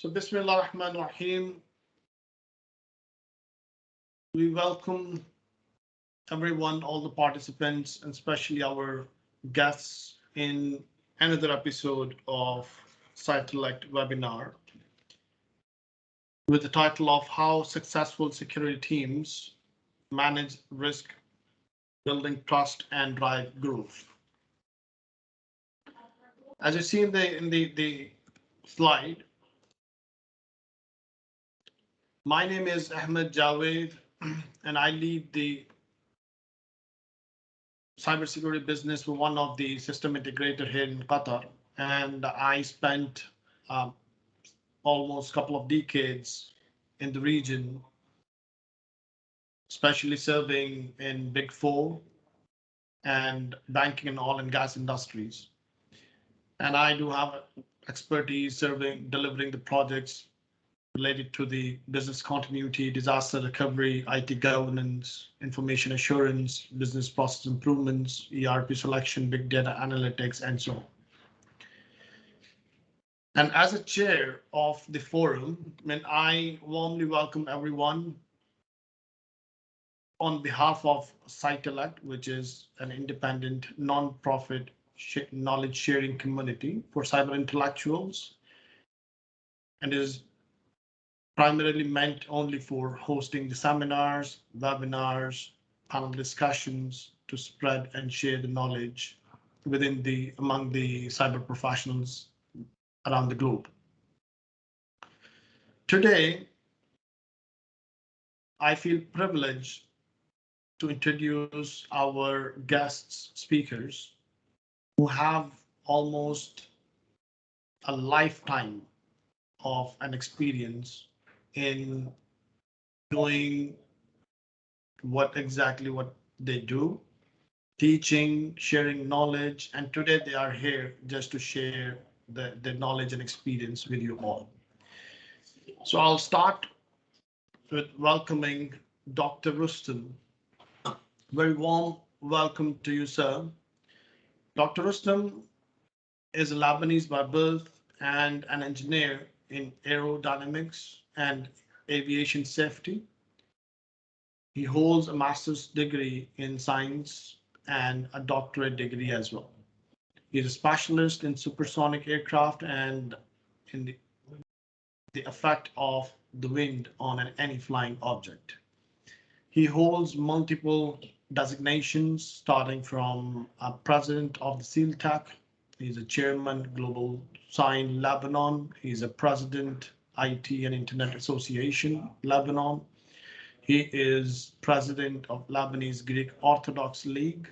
So Bismillah ar-Rahman ar-Rahim. We welcome everyone, all the participants, and especially our guests in another episode of Sitelect webinar with the title of How Successful Security Teams Manage Risk, Building Trust and Drive Growth. As you see in the slide, my name is Ahmed Javed, and I lead the cybersecurity business for one of the system integrator here in Qatar. And I spent almost a couple of decades in the region, especially serving in Big Four and banking and oil and gas industries. And I do have expertise delivering the projects related to the business continuity, disaster recovery, IT governance, information assurance, business process improvements, ERP selection, big data analytics, and so on. And as a chair of the forum, I warmly welcome everyone on behalf of Sitelect, which is an independent non-profit knowledge sharing community for cyber intellectuals, and is primarily meant only for hosting the seminars, webinars, panel discussions to spread and share the knowledge among the cyber professionals around the globe. Today, I feel privileged to introduce our guest speakers who have almost a lifetime of an experience in doing what they do, teaching, sharing knowledge, and today they are here just to share the knowledge and experience with you all. So I'll start with welcoming Dr. Rustum. Very warm welcome to you, sir. Dr. Rustum is a Lebanese by birth and an engineer in aerodynamics and aviation safety. He holds a master's degree in science and a doctorate degree as well. He is a specialist in supersonic aircraft and in the effect of the wind on any flying object. He holds multiple designations, starting from president of the SEALTech. He's a chairman, Global Sign Lebanon. He's a president, IT and Internet Association, Lebanon. He is president of Lebanese Greek Orthodox League.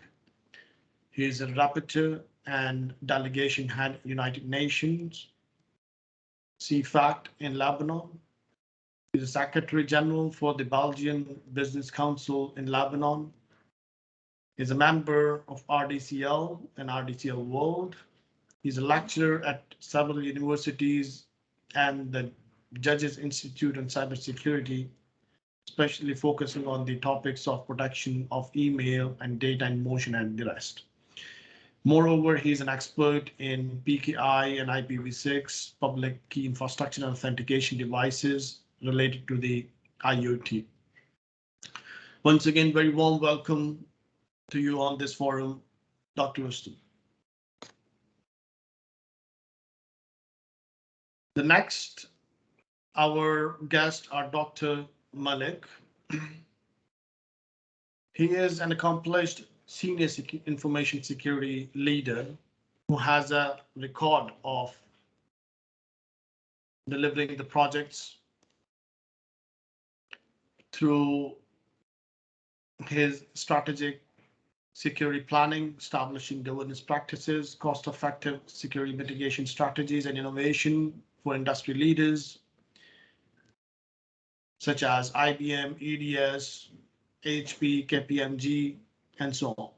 He is a rapporteur and delegation head, United Nations, CFACT in Lebanon. He's a Secretary General for the Belgian Business Council in Lebanon. He's a member of RDCL and RDCL World. He's a lecturer at several universities and the Judges Institute on Cybersecurity, especially focusing on the topics of protection of email and data in motion and the rest. Moreover, he's an expert in PKI and IPv6, public key infrastructure and authentication devices related to the IoT. Once again, very warm welcome to you on this forum, Dr. Rustum. The next, our guests are Dr. Malik. He is an accomplished senior information security leader who has a record of delivering the projects through his strategic security planning, establishing governance practices, cost-effective security mitigation strategies and innovation for industry leaders such as IBM, EDS, HP, KPMG, and so on.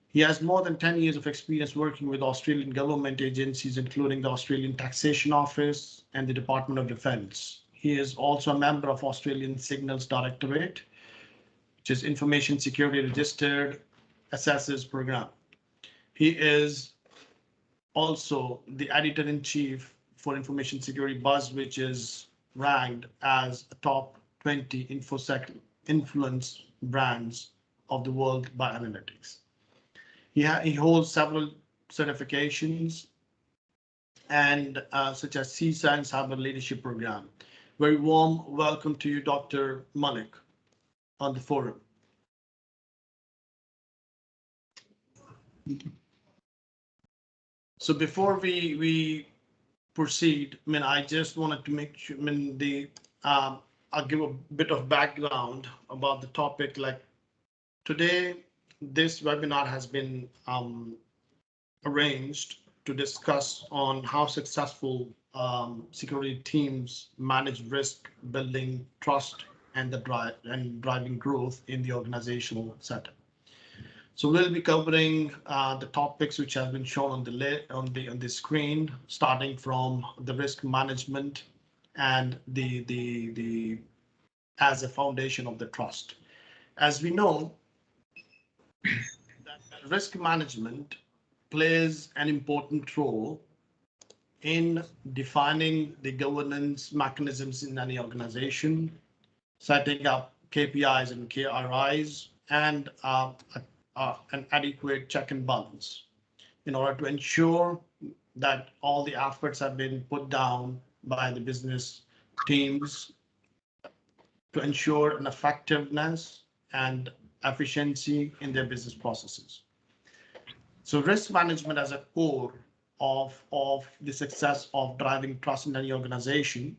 He has more than 10 years of experience working with Australian government agencies, including the Australian Taxation Office and the Department of Defence. He is also a member of Australian Signals Directorate, which is Information Security Registered Assessors Program. He is also the editor-in-chief for information security buzz, which is ranked as a top 20 InfoSec influence brands of the world by analytics. He holds several certifications and such as CISA and Cyber Leadership Program. Very warm welcome to you, Dr. Malik, on the forum. So before we proceed, I just wanted to make sure, I'll give a bit of background about the topic. Like today, this webinar has been arranged to discuss on how successful security teams manage risk, building trust, and driving growth in the organizational setup. So we'll be covering the topics which have been shown on the screen, starting from the risk management and the as a foundation of the trust. As we know, that risk management plays an important role in defining the governance mechanisms in any organization, setting up KPIs and KRIs, and an adequate check and balance in order to ensure that all the efforts have been put down by the business teams to ensure an effectiveness and efficiency in their business processes. So risk management as a core of the success of driving trust in any organization.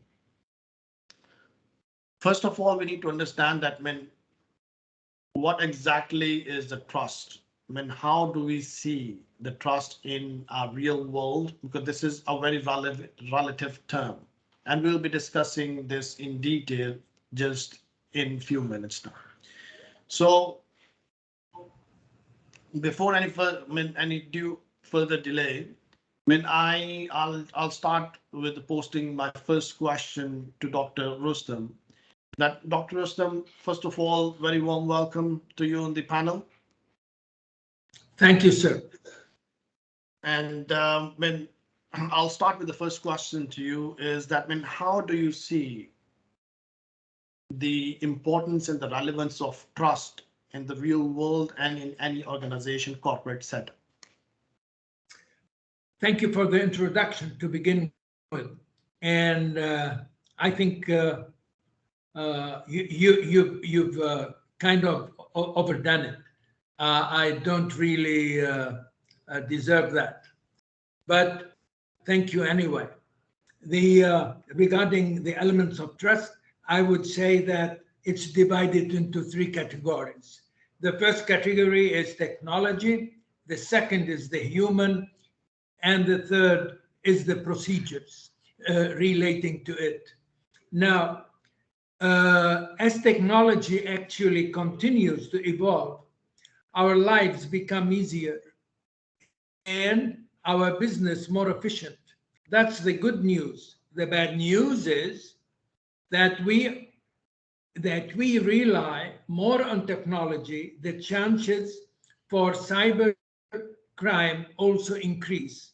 First of all, we need to understand that what exactly is the trust? How do we see the trust in our real world? Because this is a very relative term, and we'll be discussing this in detail just in a few minutes now. So before any further delay, I'll start with posting my first question to Dr. Rustum. Dr. Rustum, first of all, very warm welcome to you on the panel. Thank you, sir. And I'll start with the first question to you is that how do you see the importance and the relevance of trust in the real world and in any organization corporate setup? Thank you for the introduction to begin with. And I think you've kind of overdone it. I don't really deserve that, but thank you anyway. Regarding the elements of trust, I would say that it's divided into three categories. The first category is technology, the second is the human, and the third is the procedures relating to it. Now, as technology actually continues to evolve, our lives become easier and our business more efficient. That's the good news. The bad news is that we rely more on technology. The chances for cyber crime also increase.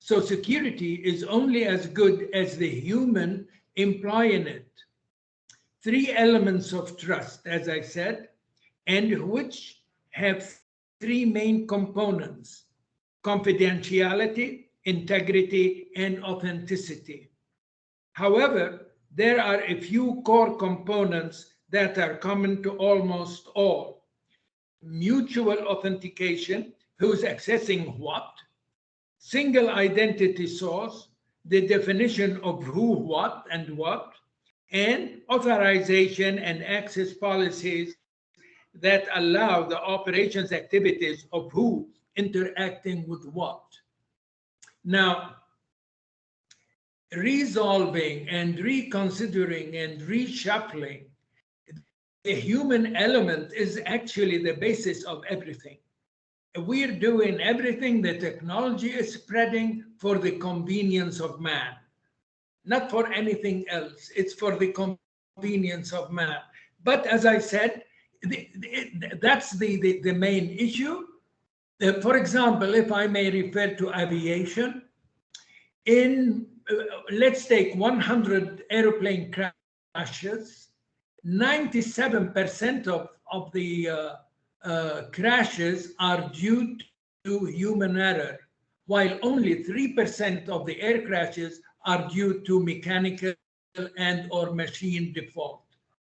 So security is only as good as the human employing it. Three elements of trust, as I said, and which have three main components: confidentiality, integrity, and authenticity. However, there are a few core components that are common to almost all. Mutual authentication, who's accessing what, single identity source, the definition of who, what, and authorization and access policies that allow the operations activities of who interacting with what. Now, resolving and reconsidering and reshuffling the human element is actually the basis of everything. We're doing everything the technology is spreading for the convenience of man, not for anything else. It's for the convenience of man. But as I said, that's the main issue. For example, if I may refer to aviation, in, let's take 100 aeroplane crashes, 97% of the crashes are due to human error, while only 3% of the air crashes are due to mechanical and or machine default.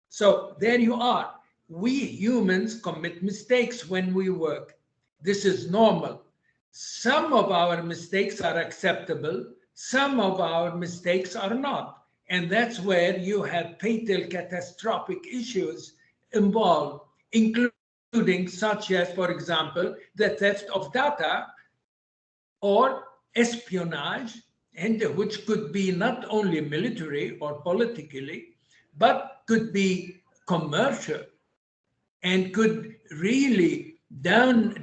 So there you are. We humans commit mistakes when we work. This is normal. Some of our mistakes are acceptable, some of our mistakes are not. And that's where you have fatal catastrophic issues involved, including such as, for example, the theft of data or espionage, and which could be not only military or politically, but could be commercial and could really downsense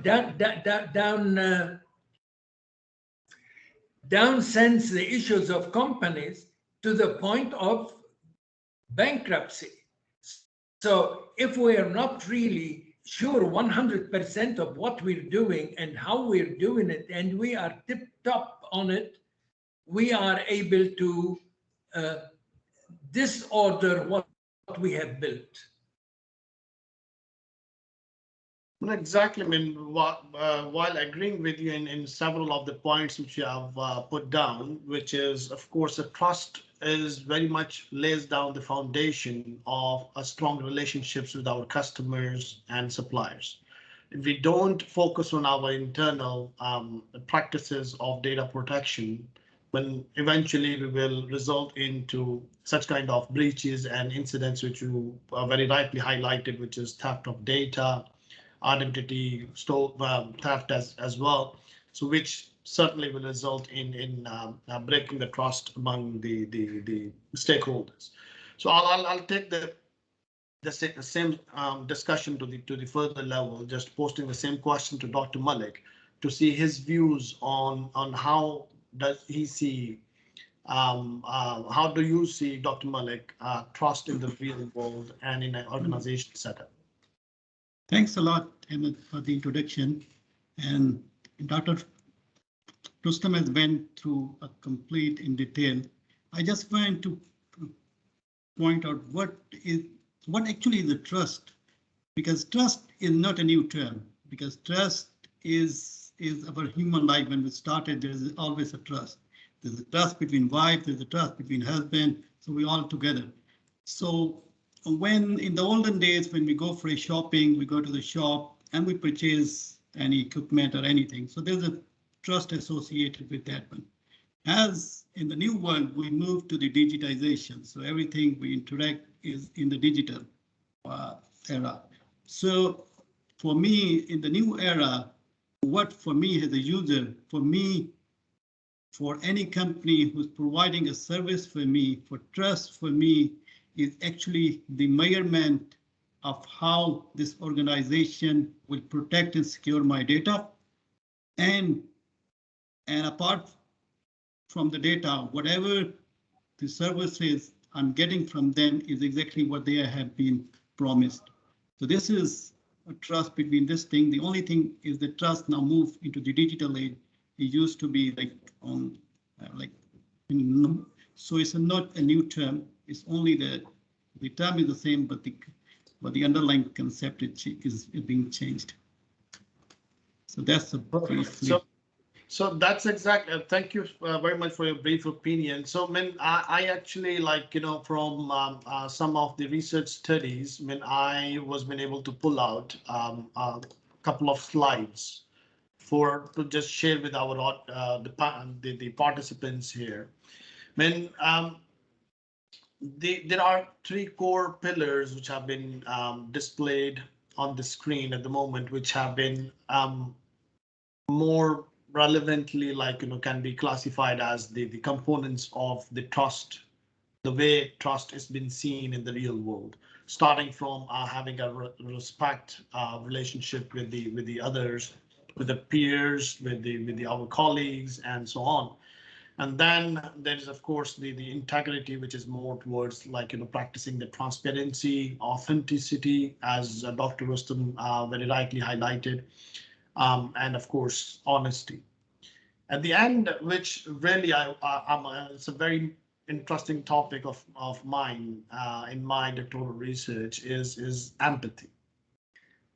the issues of companies to the point of bankruptcy. So if we are not really sure 100% of what we're doing and how we're doing it, and we are tip-top on it, we are able to disorder what we have built. Well, exactly. I mean, while agreeing with you in several of the points which you have put down, which is, of course, a trust is very much lays down the foundation of a strong relationships with our customers and suppliers. If we don't focus on our internal practices of data protection, when eventually we will result into such kind of breaches and incidents which you very rightly highlighted, which is theft of data, identity theft as well, so which certainly will result in breaking the trust among the stakeholders. So I'll take the same discussion to the further level, just posting the same question to Dr. Malik to see his views on how does he see how do you see, Dr. Malik, trust in the real world and in an organization setup? Thanks a lot, Emmett, for the introduction. And Dr. Rustum has went through a complete in detail. I just want to point out what actually is the trust, because trust is not a new term, because trust is our human life. When we started, there is always a trust. There's a trust between wife, there's a trust between husband, so we all together. So when in the olden days, when we go for a shopping, we go to the shop and we purchase any equipment or anything. So there's a trust associated with that one. As in the new world, we move to the digitization. So everything we interact is in the digital era. So for me, in the new era, what for me as a user, for any company who's providing a service for me, for trust for me, is actually the measurement of how this organization will protect and secure my data. And apart from the data, whatever the services I'm getting from them is exactly what they have been promised. So this is a trust between this thing. The only thing is the trust now moved into the digital age. It used to be like on so it's not a new term. It's only the term is the same, but the underlying concept is being changed. So that's the brief. So that's exactly. Thank you very much for your brief opinion. So, I actually from some of the research studies, I was been able to pull out a couple of slides to just share with our the participants here. There are three core pillars which have been displayed on the screen at the moment, which have been more relevantly can be classified as the components of the trust, the way trust has been seen in the real world, starting from having a respect relationship with the others, with the peers, with our colleagues, and so on. And then there is, of course, the integrity, which is more towards practicing the transparency, authenticity, as Dr. Rustum very rightly highlighted, and of course, honesty. At the end, which really it's a very interesting topic of mine in my doctoral research is empathy,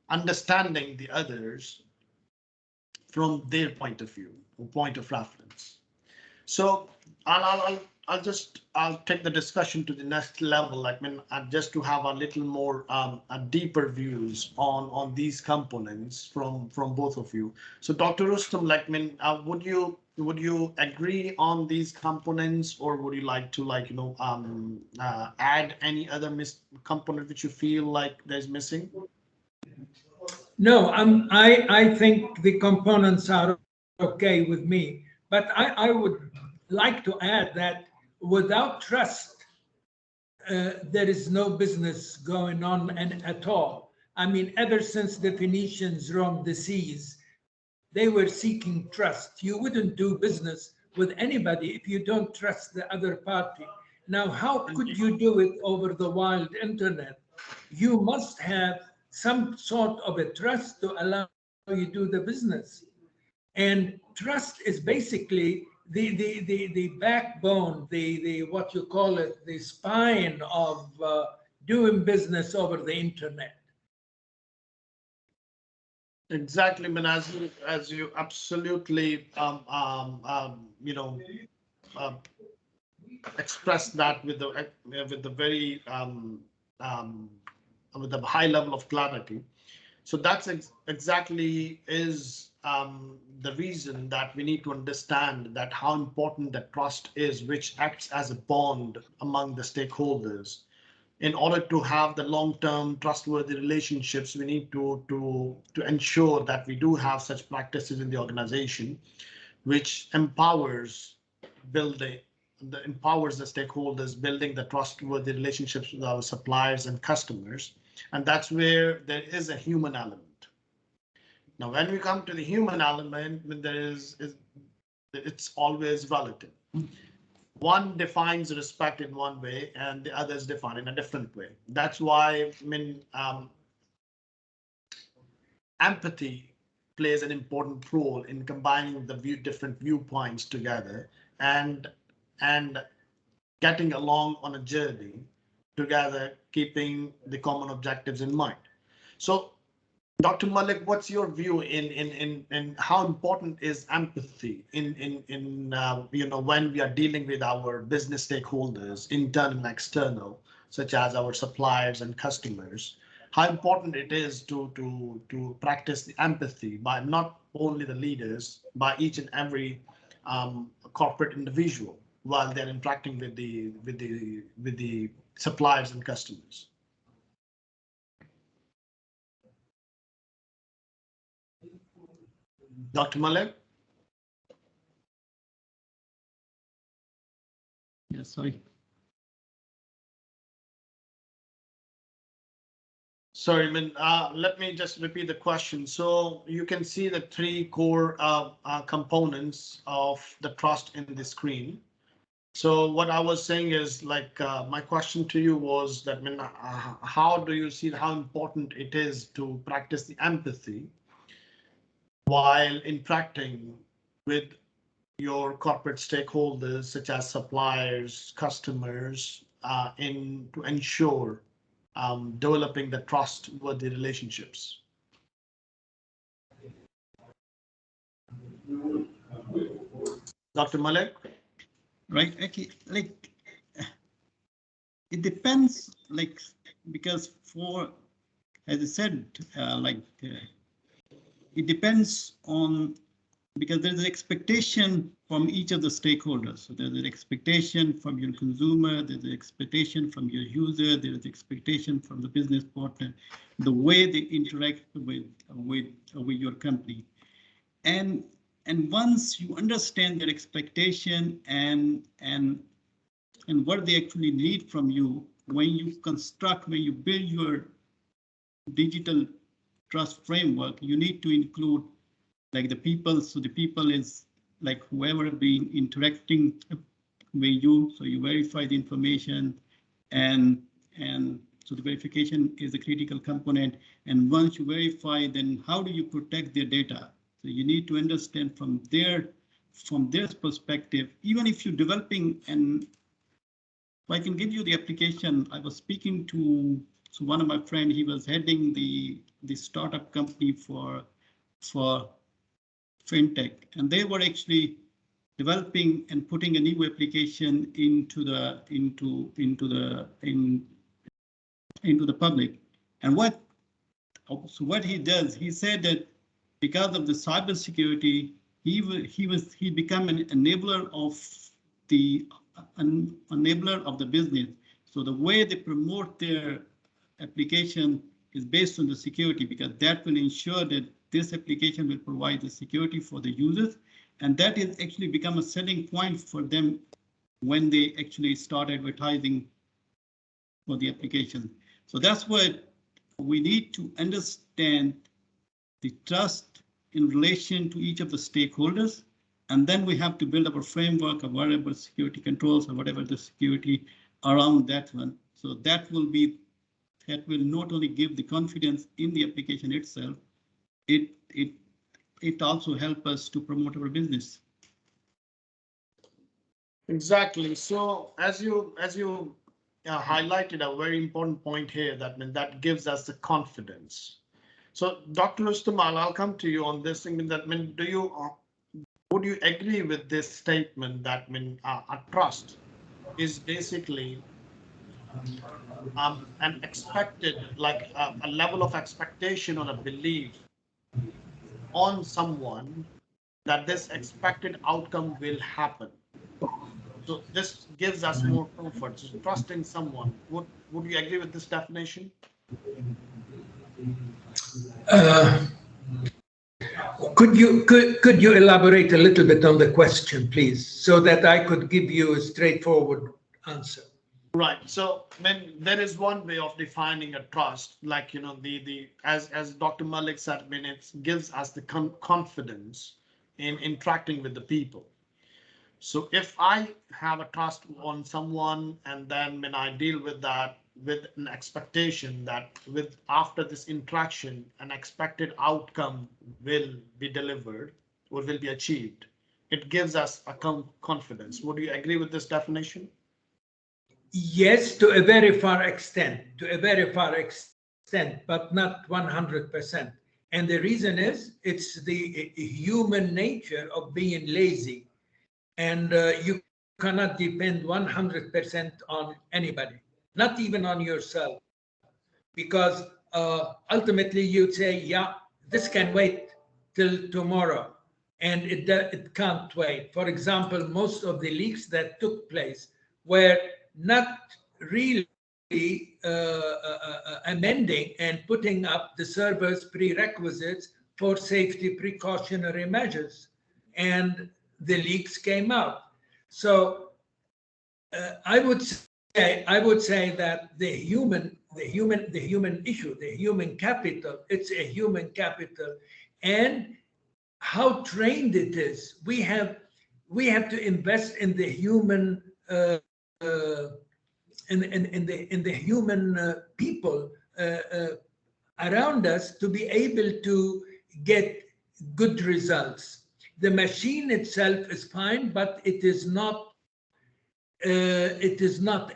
understanding the others from their point of view, or point of reference. So I'll take the discussion to the next level. Like, just to have a little more a deeper views on these components from both of you. So, Dr. Rustum, like, would you agree on these components, or would you like to add any other component which you feel like there's missing? No, I think the components are okay with me, but I would like to add that without trust, there is no business going on and at all. I mean, ever since the Phoenicians roamed the seas, they were seeking trust. You wouldn't do business with anybody if you don't trust the other party. Now, how could you do it over the wild internet? You must have some sort of a trust to allow you do the business. And trust is basically the backbone, the what you call it, the spine of doing business over the internet. Exactly, man. As you absolutely express that with the very with a high level of clarity. So that's exactly is the reason that we need to understand that how important that trust is, which acts as a bond among the stakeholders. In order to have the long-term trustworthy relationships, we need to ensure that we do have such practices in the organization, which empowers the stakeholders, building the trustworthy relationships with our suppliers and customers. And that's where there is a human element. Now, when we come to the human element, it's always relative. One defines respect in one way and the others define in a different way. That's why empathy plays an important role in combining the different viewpoints together and getting along on a journey together, keeping the common objectives in mind. So, Dr. Malik, what's your view in how important is empathy in when we are dealing with our business stakeholders, internal and external, such as our suppliers and customers? How important it is to practice the empathy by not only the leaders, by each and every corporate individual while they're interacting with the suppliers and customers. Dr. Malik? Yeah, sorry. Sorry, let me just repeat the question. So you can see the three core components of the trust in the screen. So what I was saying is, like, my question to you was that, how do you see how important it is to practice the empathy while interacting with your corporate stakeholders, such as suppliers, customers, to ensure developing the trustworthy relationships? Dr. Malik? Right. Okay. Like, it depends, like, because as I said, it depends on, because there's an expectation from each of the stakeholders. So there's an expectation from your consumer, there's an expectation from your user, there's expectation from the business partner, the way they interact with your company. And once you understand their expectation and what they actually need from you, when you build your digital trust framework, you need to include like the people. So the people is like whoever been interacting with you. So you verify the information, and so the verification is a critical component. And once you verify, then how do you protect their data? So you need to understand from their from their perspective, even if you're developing and I can give you the application. I was speaking to one of my friends. He was heading the startup company for fintech, and they were actually developing and putting a new application into the public. And what he does, he said that because of the cybersecurity, he become an enabler of the business. So the way they promote their application is based on the security, because that will ensure that this application will provide the security for the users, and that is actually become a selling point for them when they actually start advertising for the application. So that's what we need to understand, the trust in relation to each of the stakeholders, and then we have to build up a framework of whatever security controls or whatever the security around that one. So that will not only give the confidence in the application itself, it also help us to promote our business. Exactly. So as you highlighted a very important point here, that gives us the confidence. So Dr. Rustum, I'll come to you on this thing. Would you agree with this statement that a trust is basically an expected, like a level of expectation or a belief on someone that this expected outcome will happen? So this gives us more comfort. So trusting someone. Would you agree with this definition? Could you elaborate a little bit on the question, please, so that I could give you a straightforward answer? Right. So there is one way of defining a trust, like as Dr. Malik said, it gives us the confidence in interacting with the people. So if I have a trust on someone, and then when I deal with that with an expectation that after this interaction, an expected outcome will be delivered or will be achieved, it gives us a confidence. Would you agree with this definition? Yes, to a very far extent, but not 100%. And the reason is it's the human nature of being lazy. And you cannot depend 100% on anybody, not even on yourself, because ultimately you'd say, yeah, this can wait till tomorrow, and it can't wait. For example, most of the leaks that took place were not really amending and putting up the server's prerequisites for safety precautionary measures, and the leaks came out. So I would say that the human issue, the human capital, it's a human capital, and how trained it is. We have to invest in the human in the human people around us to be able to get good results. The machine itself is fine, but it is not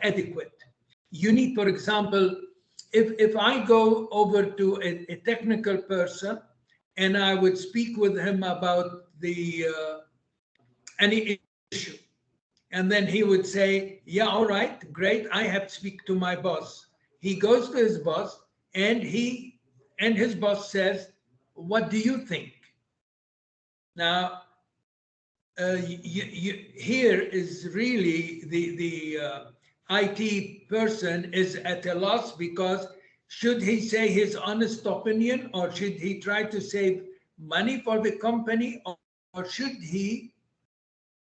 adequate. You need, for example, if I go over to a technical person and I would speak with him about any issue, and then he would say, yeah, all right, great, I have to speak to my boss. He goes to his boss, and his boss says, what do you think? Now, here is really the IT person is at a loss, because should he say his honest opinion, or should he try to save money for the company, or should he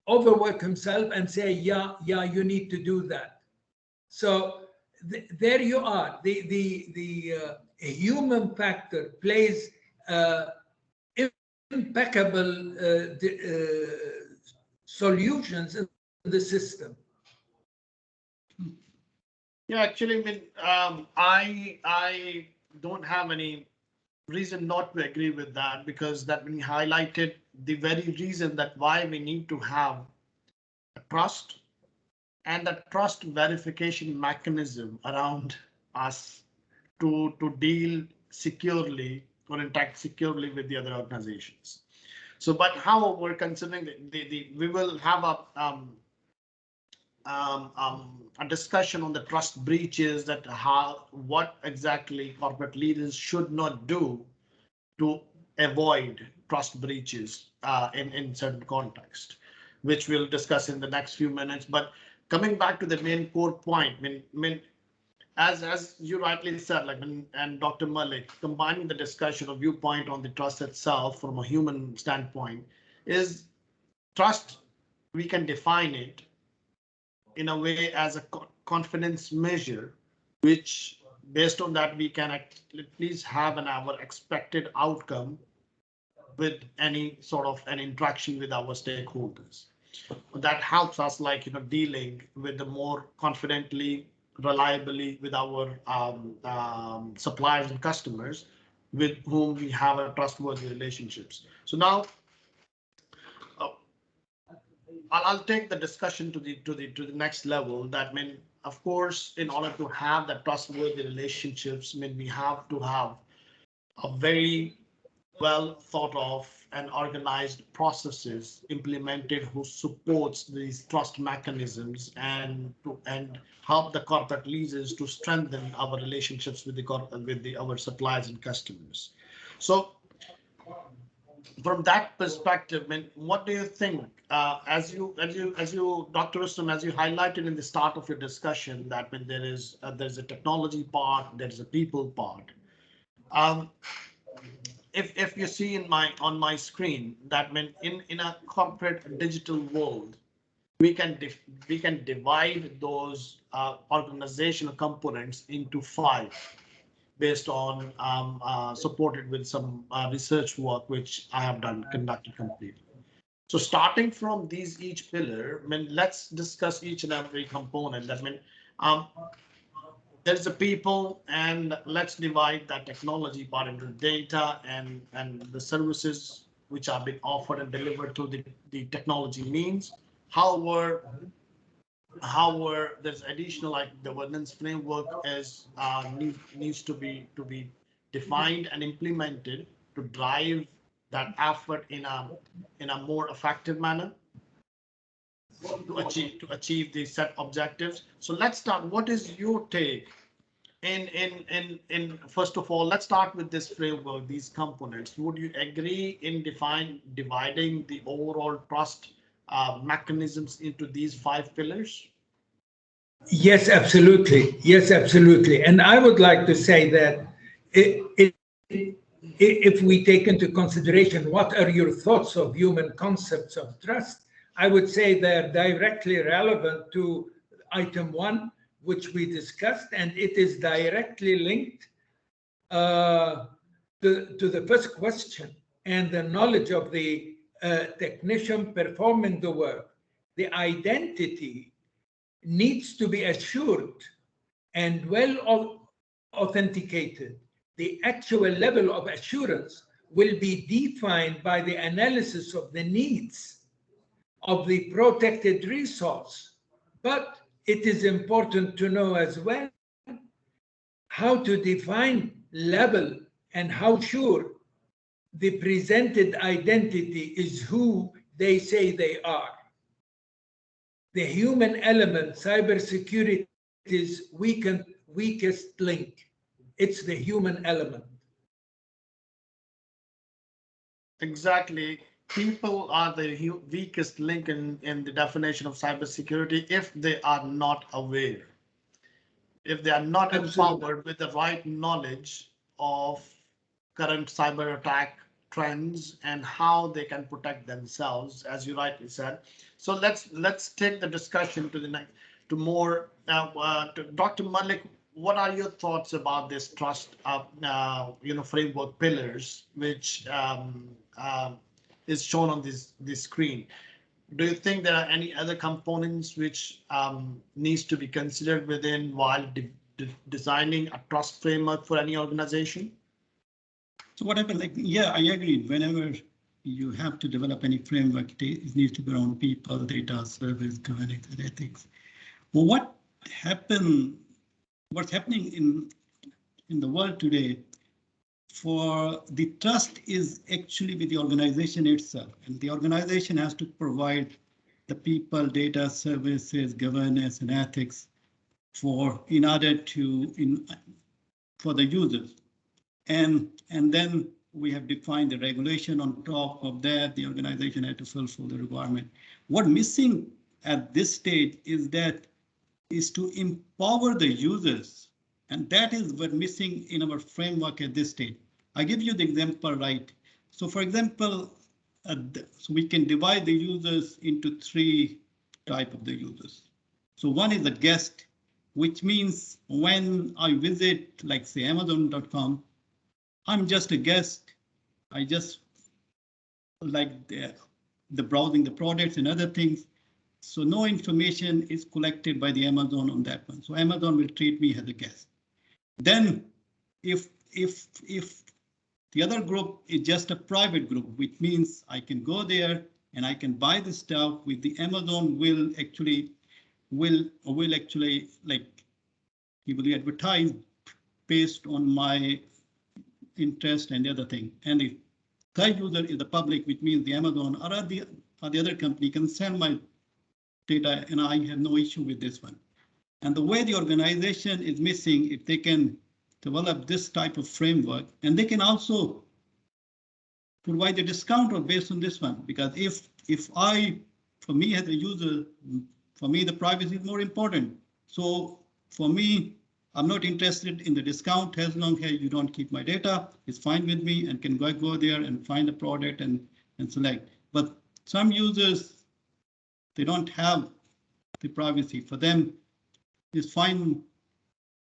overwork himself and say, yeah, you need to do that? So there you are. The human factor plays impeccable solutions in the system. Yeah, actually, I don't have any reason not to agree with that, because that when you highlighted the very reason that why we need to have a trust and the trust verification mechanism around us to deal securely or interact securely with the other organizations. So, but however, considering we will have a discussion on the trust breaches, that what exactly corporate leaders should not do to avoid trust breaches in certain context, which we'll discuss in the next few minutes. But coming back to the main core point, as you rightly said, like, and Dr. Malik, combining the discussion of viewpoint on the trust itself from a human standpoint, is trust, we can define it in a way as a confidence measure, which based on that we can at least have our expected outcome with any sort of an interaction with our stakeholders. That helps us, like, dealing with the more confidently, reliably with our suppliers and customers with whom we have a trustworthy relationships. So now uh, I'll take the discussion to the next level. That mean, of course, in order to have that trustworthy relationships, we have to have a very well thought of and organized processes implemented who supports these trust mechanisms and help the corporate leaders to strengthen our relationships with our suppliers and customers. So from that perspective, what do you think? As you, Dr. Rustum, as you highlighted in the start of your discussion, that when there's a technology part, there's a people part. If you see on my screen, that means in a corporate digital world, we can divide those organizational components into 5, based on supported with some research work which I have conducted completely. So starting from each pillar, let's discuss each and every component. That means there's the people, and let's divide that technology part into data and the services which are being offered and delivered through the technology means. However, there's additional, like, the governance framework is needs to be defined and implemented to drive that effort in a more effective manner to achieve these set objectives. So let's start. What is your take? In first of all, let's start with this framework, these components. Would you agree in dividing the overall trust mechanisms into these 5 pillars? Yes, absolutely. Yes, absolutely. And I would like to say that if we take into consideration what are your thoughts of human concepts of trust, I would say they're directly relevant to item 1, which we discussed, and it is directly linked to the first question, and the knowledge of the technician performing the work. The identity needs to be assured and well authenticated. The actual level of assurance will be defined by the analysis of the needs of the protected resource. But it is important to know as well how to define level and how sure the presented identity is who they say they are. The human element, cybersecurity, is weakest link. It's the human element. Exactly. People are the weakest link in the definition of cybersecurity if they are not aware, if they are not empowered with the right knowledge of current cyber attack trends and how they can protect themselves, as you rightly said. So let's take the discussion to the next, to more to Dr. Malik. What are your thoughts about this trust framework pillars, which is shown on this screen? Do you think there are any other components which needs to be considered within while designing a trust framework for any organization? So what happened, like, yeah, I agree. Whenever you have to develop any framework, it needs to be around people, data, service, governance, and ethics. Well, what's happening in the world today, for the trust is actually with the organization itself, and the organization has to provide the people, data, services, governance, and ethics for the users. And then we have defined the regulation on top of that. The organization had to fulfill the requirement. What missing at this stage is to empower the users. And that is what missing in our framework at this stage. I give you the example, right? So for example, so we can divide the users into three types of the users. So one is a guest, which means when I visit, like say Amazon.com, I'm just a guest. I just like the browsing the products and other things. So no information is collected by the Amazon on that one. So Amazon will treat me as a guest. Then if the other group is just a private group, which means I can go there and I can buy the stuff with the Amazon will actually like he will advertise based on my interest and the other thing. And the third user is the public, which means the Amazon or the other company can sell my data, and I have no issue with this one. And the way the organization is missing, if they can develop this type of framework, and they can also provide a discount based on this one, because for me as a user, for me the privacy is more important. So for me, I'm not interested in the discount as long as you don't keep my data. It's fine with me and can go there and find a product and select. But some users, they don't have the privacy. For them, it's fine.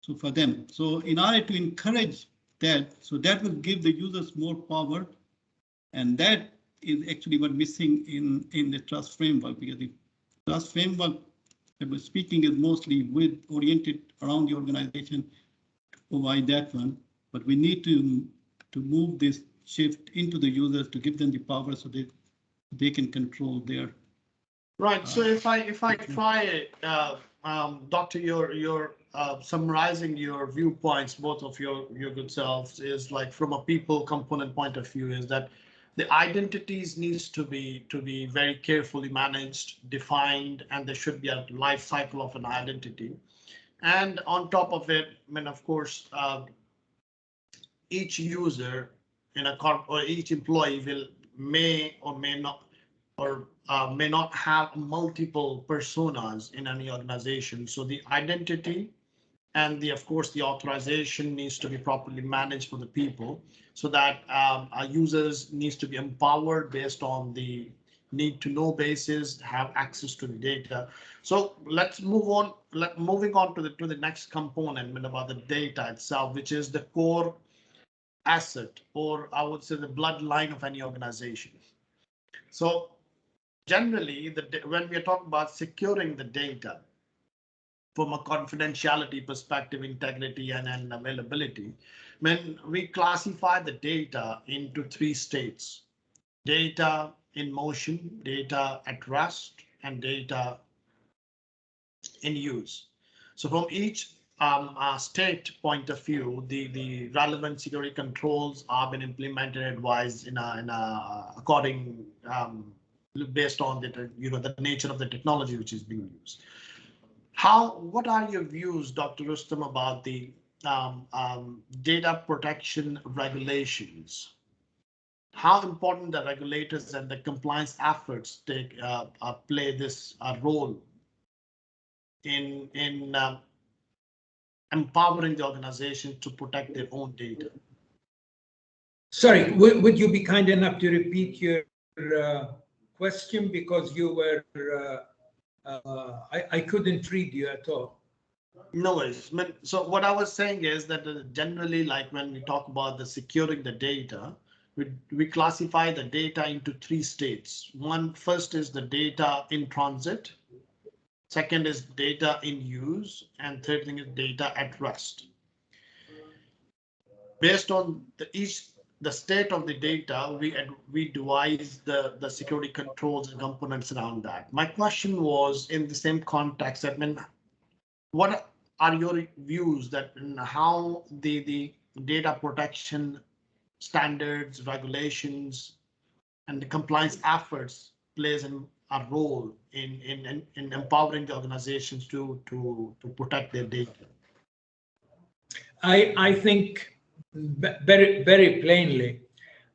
So for them, so in order to encourage that, so that will give the users more power, and that is actually what missing in the trust framework, because the trust framework that we're speaking is mostly oriented around the organization to provide that one, but we need to move this shift into the users to give them the power so that they can control their. Right. So if I try, Doctor, your summarizing your viewpoints, both of your good selves, is like from a people component point of view, is that the identities needs to be very carefully managed, defined, and there should be a life cycle of an identity. And on top of it, I mean, of course, each user in a corp or each employee may or may not may not have multiple personas in any organization. So the identity and of course the authorization needs to be properly managed for the people, so that our users needs to be empowered based on the need to know basis, have access to the data. So let's move on. Moving on to the next component about the data itself, which is the core asset, or I would say the bloodline of any organization. So generally, when we are talking about securing the data from a confidentiality perspective, integrity and availability, when we classify the data into three states: data in motion, data at rest, and data in use. So from each state point of view, the relevant security controls are been implemented and advised in a according based on the nature of the technology which is being used. What are your views, Dr. Rustum, about the data protection regulations? How important the regulators and the compliance efforts play this role in empowering the organization to protect their own data? Sorry, would you be kind enough to repeat your question, because you were I couldn't read you at all. No worries. So what I was saying is that generally, like when we talk about the securing the data, we classify the data into three states. First is the data in transit. Second is data in use, and third thing is data at rest. Based on each the state of the data, we devise the security controls and components around that. My question was in the same context that what are your views that how the data protection standards, regulations, and the compliance efforts plays a role in empowering the organizations to protect their data? I think very plainly,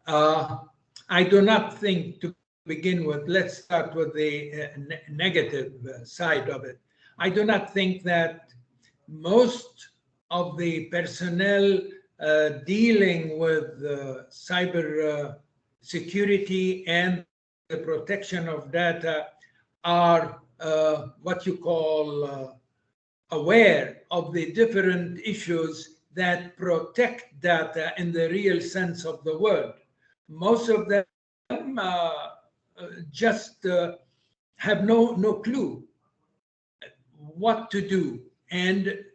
I do not think, to begin with, let's start with the negative side of it. I do not think that most of the personnel dealing with cyber security and the protection of data are what you call aware of the different issues that protect data in the real sense of the word. Most of them just have no clue what to do. And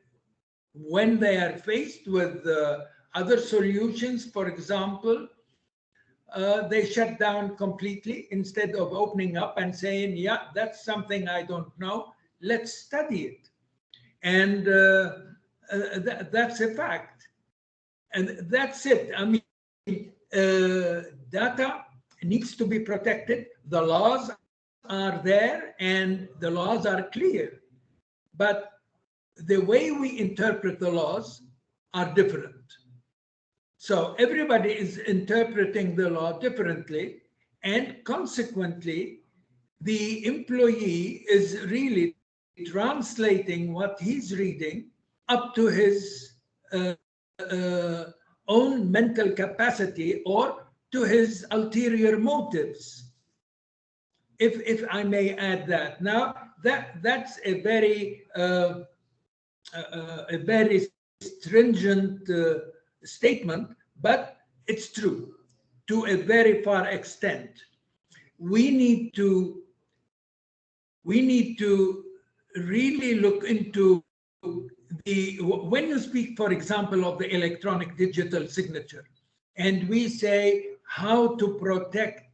when they are faced with other solutions, for example, they shut down completely instead of opening up and saying, yeah, that's something I don't know. Let's study it. And that's a fact. And that's it. I mean, data needs to be protected. The laws are there and the laws are clear. But the way we interpret the laws are different. So everybody is interpreting the law differently, and consequently, the employee is really translating what he's reading up to his own mental capacity or to his ulterior motives, if I may add that. Now, that's a very stringent statement, but it's true to a very far extent. We need to really look into when you speak, for example, of the electronic digital signature, and we say how to protect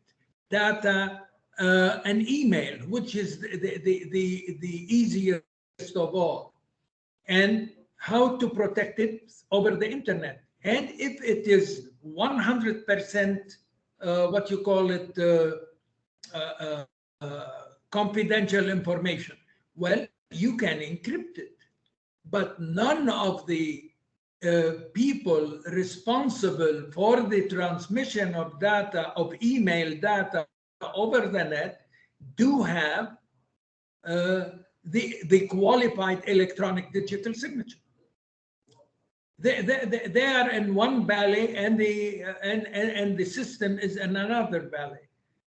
data and email, which is the easiest of all, and how to protect it over the internet. And if it is 100% what you call it confidential information, well, you can encrypt it. But none of the people responsible for the transmission of data, of email data over the net, do have the qualified electronic digital signature. They are in one valley, and the system is in another valley.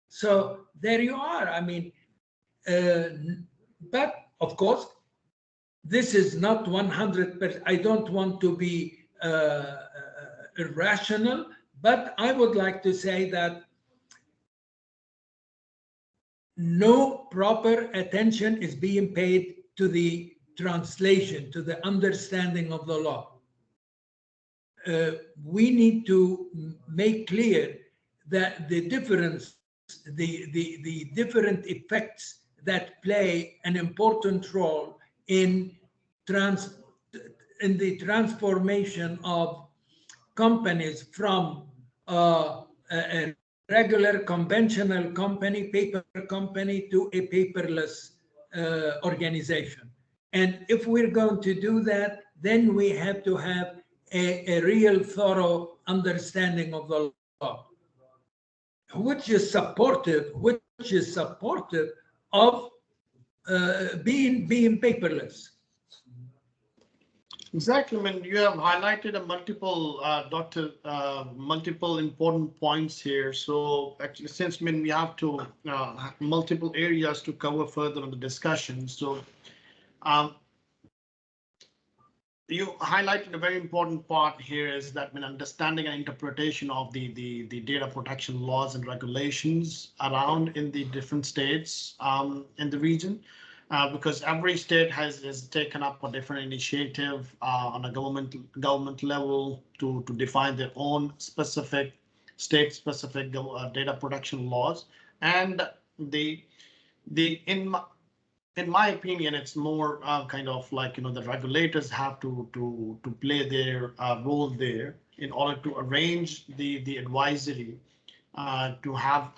So there you are. I mean, but of course, this is not 100%. I don't want to be irrational, but I would like to say that no proper attention is being paid to the translation, to the understanding of the law. We need to make clear that the difference, the different effects that play an important role in the transformation of companies from a regular conventional company, paper company, to a paperless organization. And if we're going to do that, then we have to have a real thorough understanding of the law, which is supportive of being paperless. Exactly. I mean, you have highlighted a multiple, Doctor, multiple important points here. So actually, since we have to multiple areas to cover further on the discussion. So you highlighted a very important part here is that when understanding and interpretation of the data protection laws and regulations around in the different states in the region, because every state has taken up a different initiative on a government level to define their own specific state-specific data protection laws, and the in my opinion, it's more kind of like, the regulators have to play their role there in order to arrange the advisory to have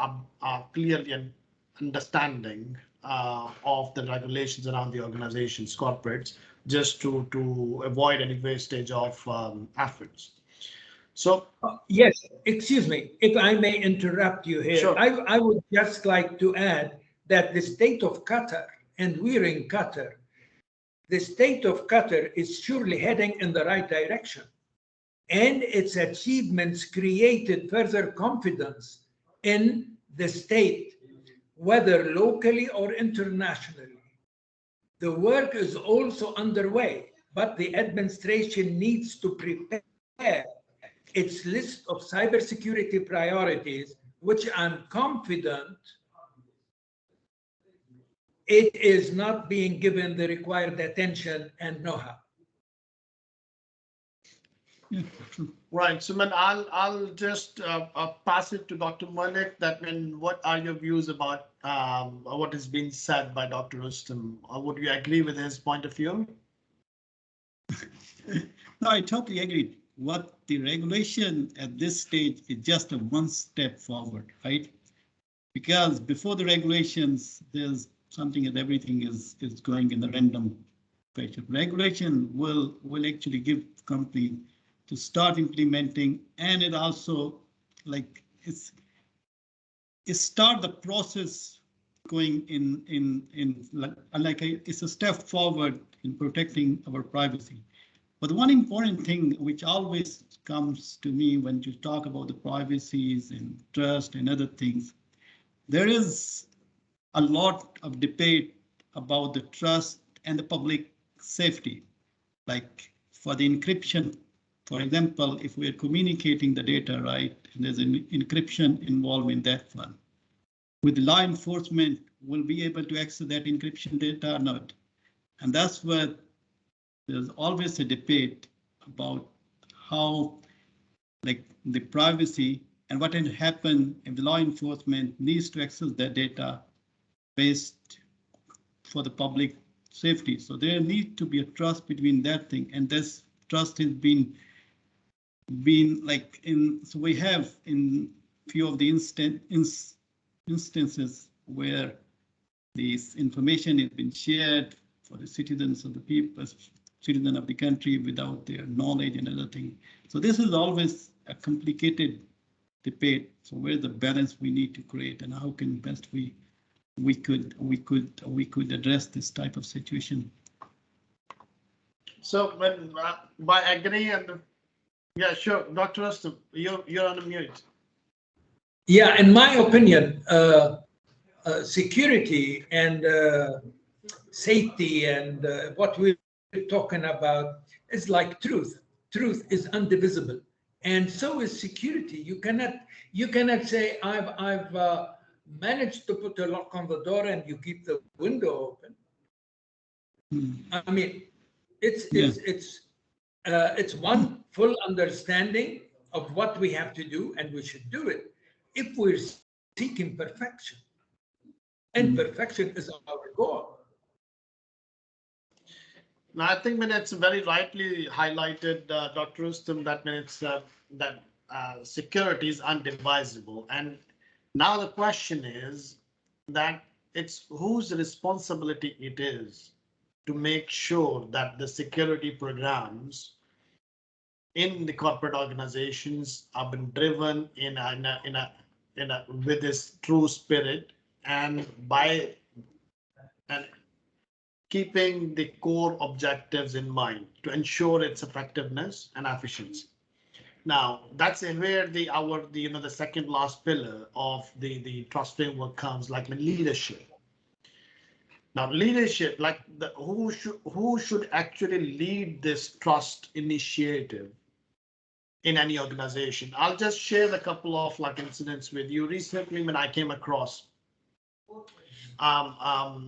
a clearly an understanding of the regulations around the organizations, corporates, just to avoid any wastage of efforts. So Yes, excuse me, if I may interrupt you here. Sure. I would just like to add that the state of Qatar, and we're in Qatar, the state of Qatar is surely heading in the right direction. And its achievements created further confidence in the state, whether locally or internationally. The work is also underway, but the administration needs to prepare its list of cybersecurity priorities, which I'm confident it is not being given the required attention and know-how. Yeah, true. Right, so man, I'll just pass it to Dr. Malik. What are your views about what has been said by Dr. Rustum? Would you agree with his point of view? No, I totally agree. What the regulation at this stage is just a one step forward, right? Because before the regulations, there's something that everything is going in the random fashion. Regulation will actually give company to start implementing, and it also it start the process going it's a step forward in protecting our privacy. But one important thing which always comes to me when you talk about the privacies and trust and other things, there is a lot of debate about the trust and the public safety. Like for the encryption, for example, if we're communicating the data, right, and there's an encryption involved in that one, with law enforcement, will be able to access that encryption data or not? And that's where there's always a debate about how, like, the privacy and what can happen if the law enforcement needs to access that data based for the public safety. So there needs to be a trust between that thing, and this trust has been like so we have in few of the instances where this information has been shared for the citizens of the people, citizen of the country without their knowledge and other thing. So this is always a complicated debate. So where's the balance we need to create, and how can best we could address this type of situation? So when by agree and yeah, sure, Dr. Rustum, you're on mute. Yeah, in my opinion, security and safety and what we're talking about is like truth. Truth is indivisible, and so is security. You cannot say I've managed to put a lock on the door and you keep the window open. I mean, it's one full understanding of what we have to do, and we should do it if we're seeking perfection. And perfection is our goal. Now, I think when it's very rightly highlighted, Dr. Rustum, that means that security is undivisible. And now the question is that it's whose responsibility it is to make sure that the security programs in the corporate organizations have been driven with this true spirit and keeping the core objectives in mind to ensure its effectiveness and efficiency. Now, that's where the second last pillar of the trust framework comes, like the leadership. Now, leadership, like who should actually lead this trust initiative in any organization? I'll just share a couple of incidents with you. Recently, when I came across a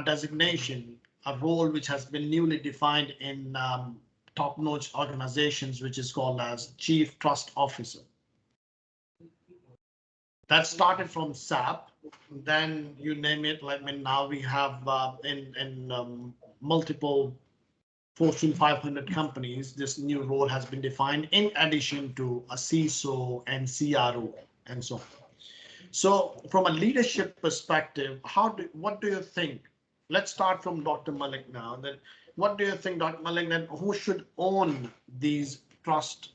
designation, a role which has been newly defined in top-notch organizations, which is called as Chief Trust Officer. That started from SAP, then you name it. Like, I mean, now we have in multiple Fortune 500 companies, this new role has been defined in addition to a CISO and CRO and so on. So from a leadership perspective, what do you think? Let's start from Dr. Malik now. That what do you think, Dr. Malik, that who should own these trust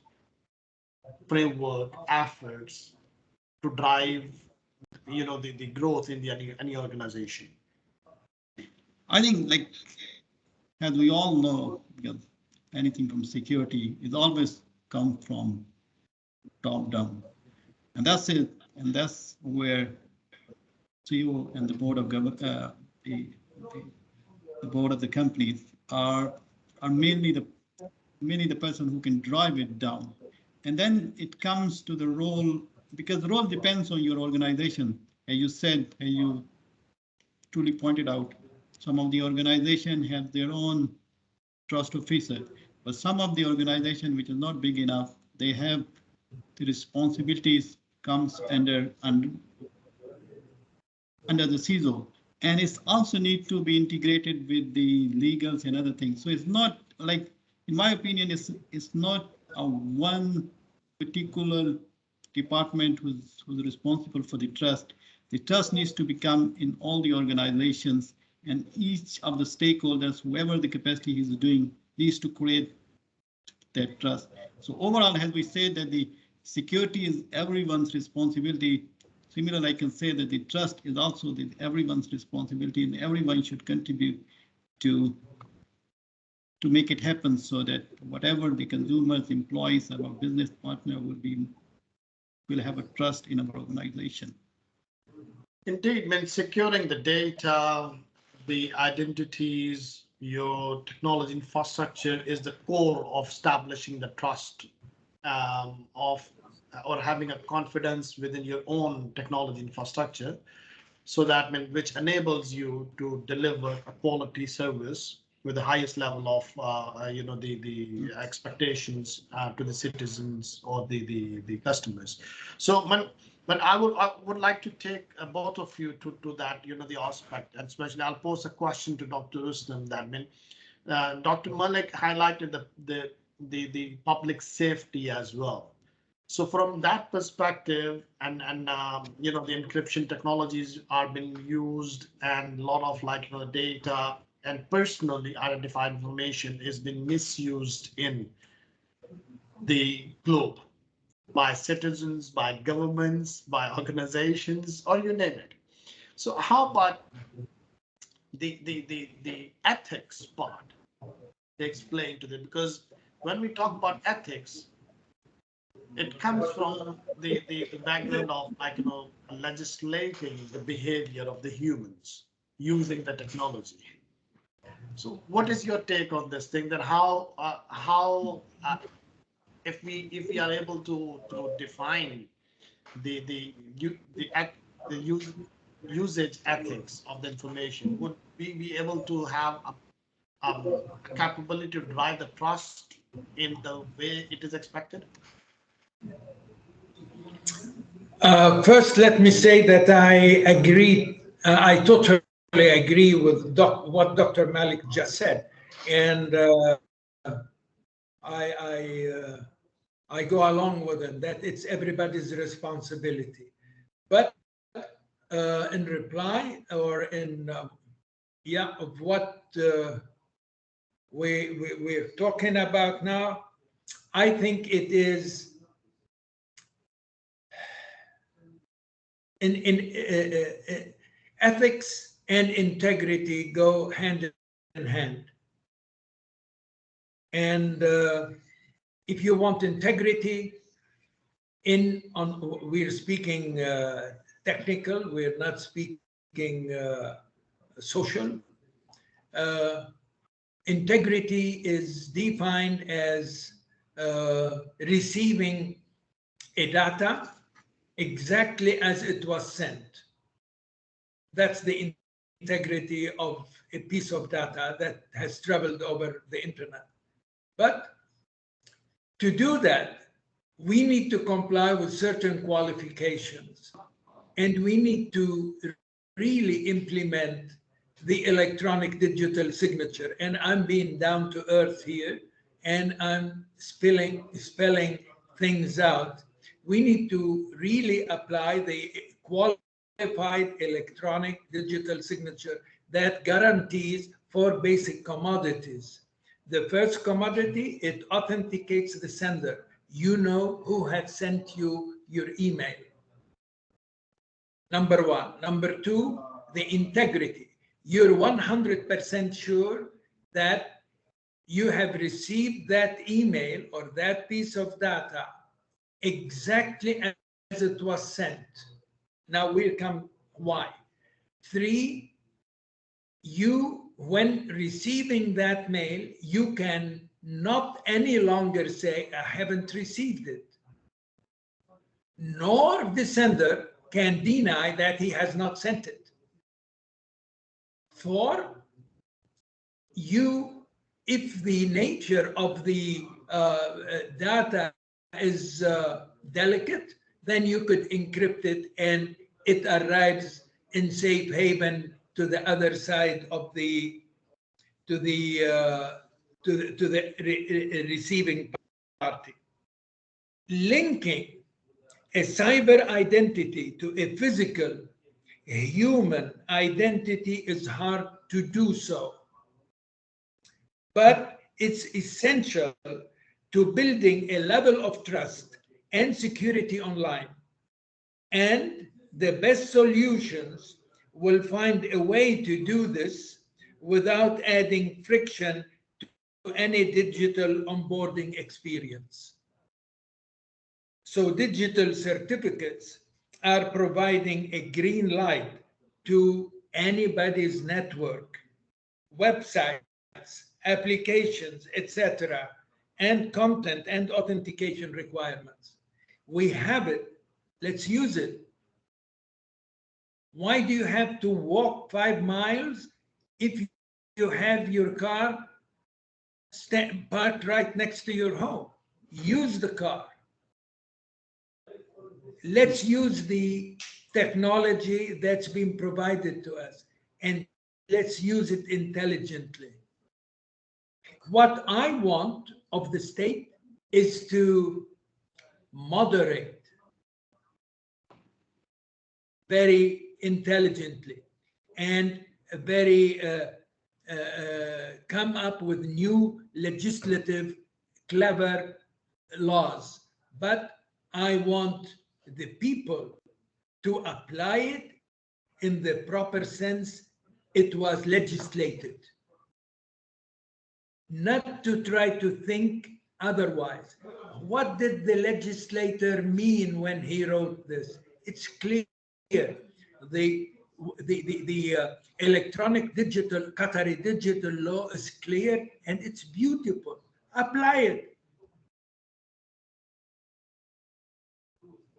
framework efforts to drive, the growth in any organization? I think, like, as we all know, because anything from security is always come from top down, and that's it. And that's where CEO and the board of the board of the companies are mainly the person who can drive it down. And then it comes to the role, because the role depends on your organization. As you said, and you truly pointed out, some of the organization have their own trust officer, but some of the organization which is not big enough, they have the responsibilities comes under the CISO, and it's also need to be integrated with the legals and other things. So it's not like, in my opinion, it's not a one particular department who's responsible for the trust. The trust needs to become in all the organizations, and each of the stakeholders, whoever the capacity is doing, needs to create that trust. So overall, as we say that the security is everyone's responsibility, similarly, I can say that the trust is also everyone's responsibility, and everyone should contribute to make it happen, so that whatever the consumers, employees, our business partner will have a trust in our organization. Indeed, when securing the data, the identities, your technology infrastructure is the core of establishing the trust or having a confidence within your own technology infrastructure, so that which enables you to deliver a quality service with the highest level of the expectations to the citizens or the customers. So when I would like to take both of you to that the aspect, and especially I'll pose a question to Dr. Rustum. That Dr. Malik highlighted the public safety as well. So from that perspective, and the encryption technologies are being used, and a lot of data and personally identified information is being misused in the globe by citizens, by governments, by organizations, or you name it. So how about the ethics part? They explain to them, because when we talk about ethics, it comes from the background of legislating the behavior of the humans using the technology. So what is your take on this thing, that how if we are able to define the usage ethics of the information, would we be able to have a capability to drive the trust in the way it is expected? First, let me say that I agree. I totally agree with what Dr. Malik just said, and I go along with it, that it's everybody's responsibility. But in reply, or in of what we're talking about now, I think it is in ethics and integrity go hand in hand. And if you want integrity, we're speaking technical, we're not speaking social. Integrity is defined as receiving a data exactly as it was sent. That's the integrity of a piece of data that has traveled over the internet. But to do that, we need to comply with certain qualifications. and we need to really implement the electronic digital signature. And I'm being down to earth here, and I'm spelling things out. We need to really apply the qualified electronic digital signature that guarantees 4 basic commodities. The first commodity, it authenticates the sender. You know who has sent you your email. Number 1. Number 2, the integrity. You're 100% sure that you have received that email or that piece of data exactly as it was sent. Now we'll come why. 3, you, when receiving that mail, you can not any longer say, I haven't received it. Nor the sender can deny that he has not sent it. 4, you, if the nature of the data is delicate, then you could encrypt it and it arrives in safe haven to the other side of the receiving party. Linking a cyber identity to a physical human identity is hard to do so, but it's essential to building a level of trust and security online. And the best solutions will find a way to do this without adding friction to any digital onboarding experience. So digital certificates are providing a green light to anybody's network, websites, applications, etc., and content and authentication requirements. We have it. Let's use it. Why do you have to walk 5 miles if you have your car parked right next to your home? Use the car. Let's use the technology that's been provided to us, and let's use it intelligently. What I want of the state is to moderate very intelligently and very come up with new legislative clever laws. But I want the people to apply it in the proper sense it was legislated, not to try to think otherwise. What did the legislator mean when he wrote this? It's clear. The electronic digital Qatari digital law is clear and it's beautiful. Apply it.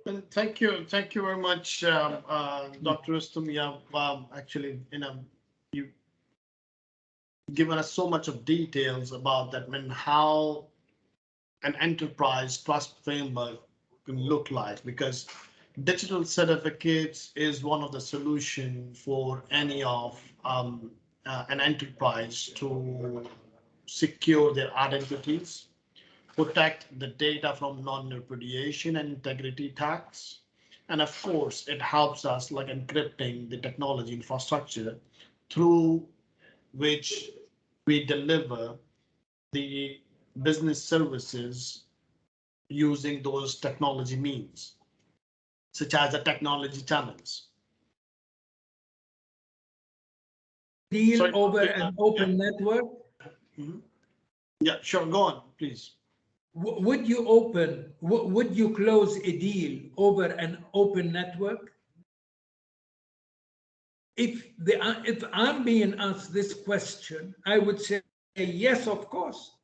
Well, thank you very much, Dr. Rustum. Actually, you've given us so much of details about that and how an enterprise trust framework can look like, because digital certificates is one of the solutions for any of an enterprise to secure their identities, protect the data from non-repudiation and integrity attacks. And of course, it helps us like encrypting the technology infrastructure through which we deliver the business services using those technology means, such as the technology channels. Deal over an open network? Mm-hmm. Yeah, sure, go on, please. Would you close a deal over an open network? If I'm being asked this question, I would say yes, of course.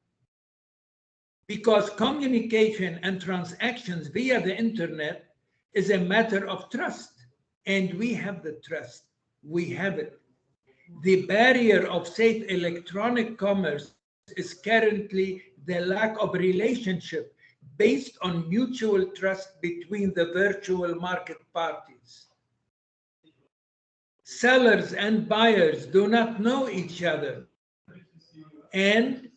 Because communication and transactions via the internet is a matter of trust. And we have the trust. We have it. The barrier of safe electronic commerce is currently the lack of relationship based on mutual trust between the virtual market parties. sellers and buyers do not know each other and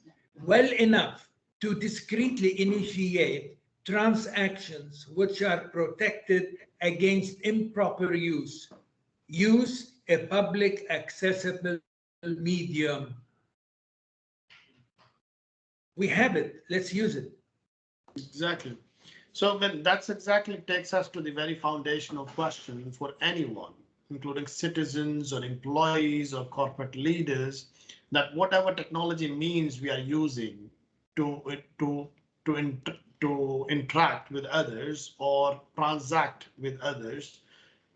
well enough to discreetly initiate transactions which are protected against improper use. Use a public accessible medium. We have it, let's use it. Exactly. So when that's exactly takes us to the very foundational question for anyone, including citizens or employees or corporate leaders, that whatever technology means we are using to to in, to interact with others or transact with others,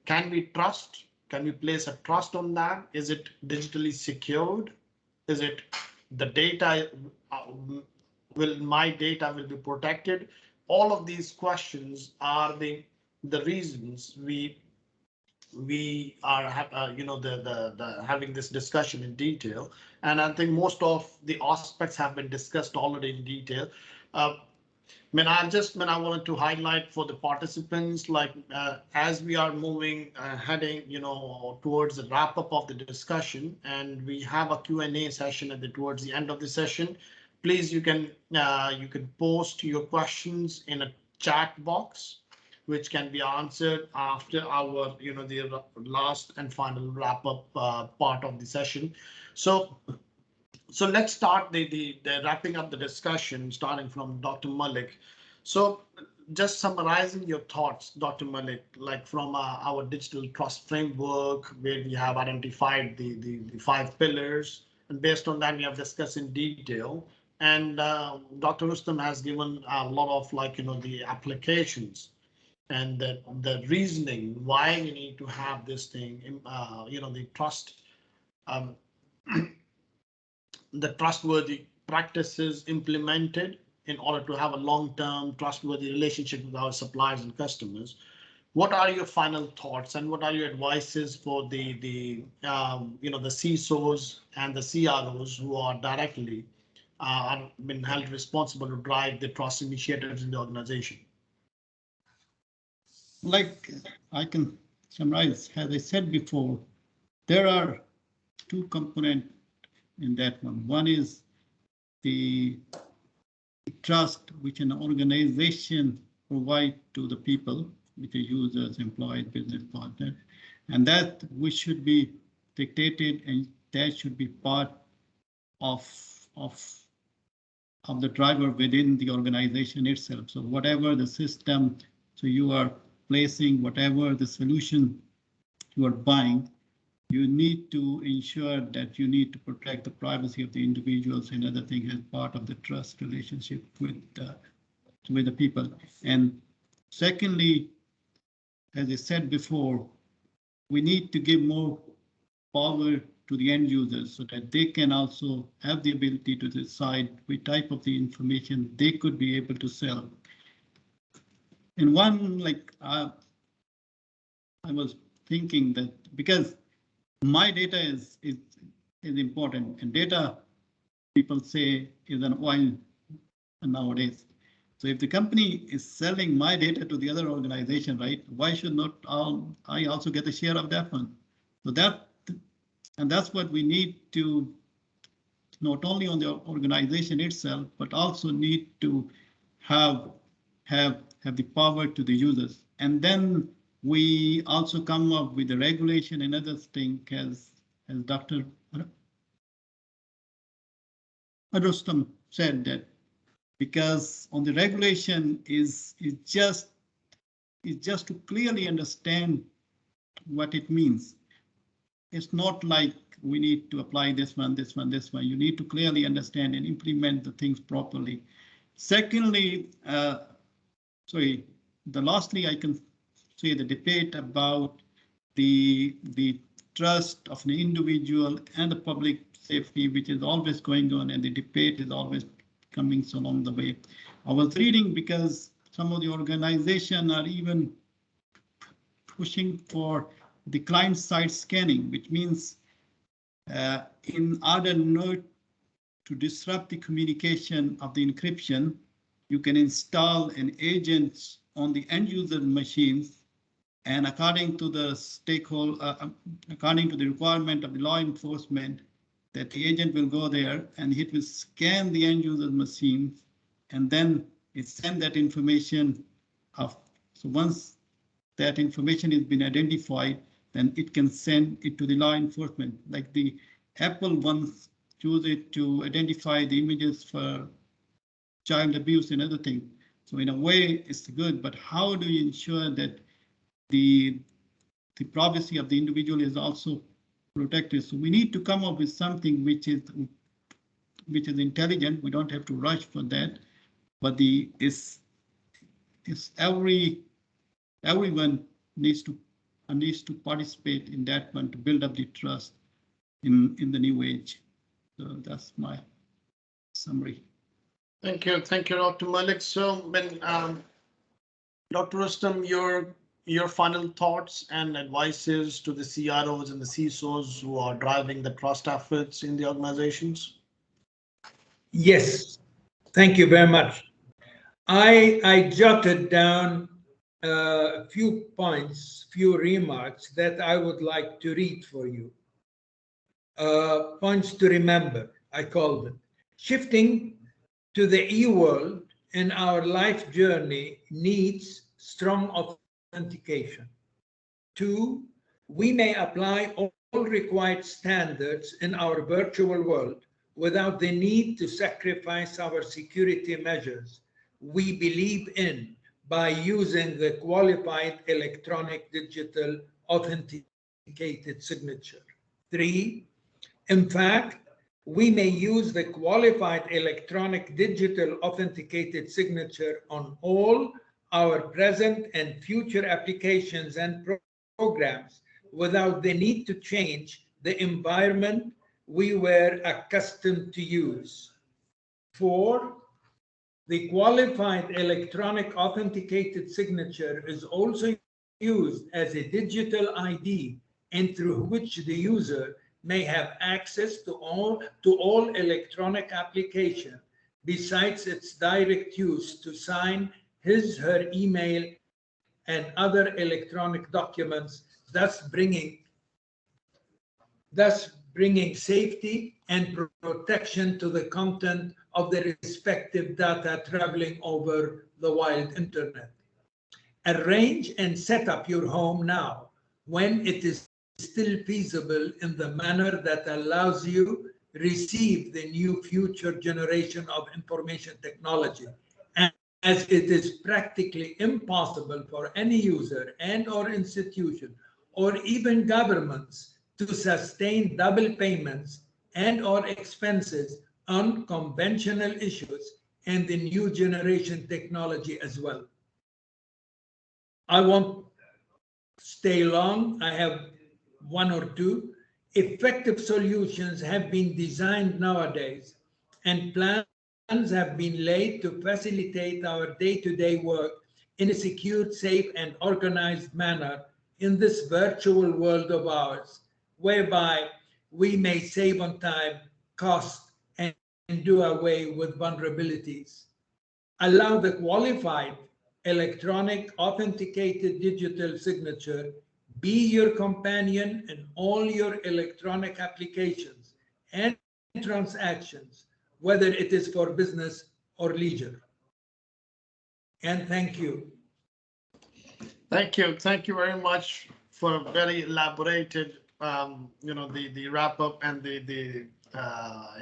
can we trust? Can we place a trust on that? Is it digitally secured? Is it the data? uh, will my data will be protected? All of these questions are the reasons we are the having this discussion in detail, and I think most of the aspects have been discussed already in detail. uh, I wanted to highlight for the participants, like as we are moving, heading, towards the wrap up of the discussion, and we have a Q&A session towards the end of the session. Please, you can post your questions in a chat box, which can be answered after our, the last and final wrap up part of the session. So let's start the wrapping up the discussion, starting from Dr. Malik. So just summarizing your thoughts, Dr. Malik, like from our digital trust framework, where we have identified the 5 pillars, and based on that, we have discussed in detail. And Dr. Rustum has given a lot of, the applications and the reasoning why we need to have this thing, the trust, um, the trustworthy practices implemented in order to have a long-term trustworthy relationship with our suppliers and customers. What are your final thoughts and what are your advices for the CISOs and the CROs who are directly are been held responsible to drive the trust initiatives in the organization? Like I can summarize, as I said before, there are 2 components in that one. One is the trust which an organization provide to the people, which are users, employees, business partners, and that which should be dictated, and that should be part of of of the driver within the organization itself. So whatever the system, so you are placing whatever the solution you are buying, you need to ensure that you need to protect the privacy of the individuals and other things as part of the trust relationship with the people. And secondly, as I said before, we need to give more power to the end users so that they can also have the ability to decide which type of the information they could be able to sell. And one, like I was thinking that because my data is important, and data, people say, is an oil nowadays. So if the company is selling my data to the other organization, right, why should not I also get a share of that one? So that's what we need to, not only on the organization itself, but also need to have the power to the users. And then we also come up with the regulation and other things, as Dr. Rustum said, that because on the regulation is just to clearly understand what it means. It's not like we need to apply this one. You need to clearly understand and implement the things properly. Secondly, lastly, I can say the debate about the trust of an individual and the public safety, which is always going on, and the debate is always coming along the way. I was reading because some of the organizations are even pushing for the client-side scanning, which means in order not to disrupt the communication of the encryption, you can install an agent on the end user machines And according to the according to the requirement of the law enforcement, that the agent will go there and it will scan the end user's machine, and then it send that information of. So once that information has been identified, then it can send it to the law enforcement. Like the Apple once choose it to identify the images for child abuse and other things. So in a way, it's good, but how do you ensure that the privacy of the individual is also protected? So we need to come up with something which is intelligent. We don't have to rush for that, but it's everyone needs to participate in that one to build up the trust in the new age. So that's my summary. Thank you, Dr. Malik. So, when Dr. Rustum, your final thoughts and advices to the CROs and the CISOs who are driving the trust efforts in the organizations? Yes, thank you very much. I jotted down a few points, few remarks that I would like to read for you. Points to remember, I call them. Shifting to the e-world in our life journey needs strong authentication. 2, we may apply all required standards in our virtual world without the need to sacrifice our security measures we believe in by using the qualified electronic digital authenticated signature. 3, in fact, we may use the qualified electronic digital authenticated signature on all our present and future applications and programs without the need to change the environment we were accustomed to use. 4, the qualified electronic authenticated signature is also used as a digital ID and through which the user may have access to all electronic application besides its direct use to sign his/her email and other electronic documents, thus bringing safety and protection to the content of the respective data traveling over the wild internet. Arrange and set up your home now when it is still feasible in the manner that allows you receive the new future generation of information technology, and as it is practically impossible for any user and or institution or even governments to sustain double payments and or expenses on conventional issues and the new generation technology as well. I won't stay long. I have one or two. Effective solutions have been designed nowadays, and plans have been laid to facilitate our day-to-day work in a secure, safe, and organized manner in this virtual world of ours, whereby we may save on time, cost, and do away with vulnerabilities. Allow the qualified electronic authenticated digital signature be your companion in all your electronic applications and transactions, whether it is for business or leisure. And thank you. Thank you very much for a very elaborated, the wrap up and the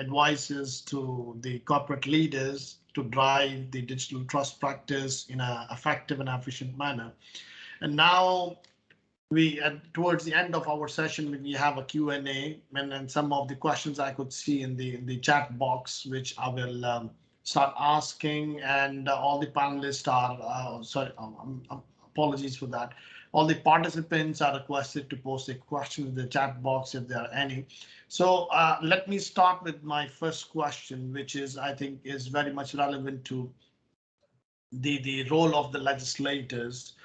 advices to the corporate leaders to drive the digital trust practice in an effective and efficient manner. And now towards the end of our session, we have a Q&A, and some of the questions I could see in the chat box, which I will start asking, and all the panelists are, apologies for that. All the participants are requested to post a question in the chat box if there are any. So let me start with my first question, which is, I think, is very much relevant to the role of the legislators.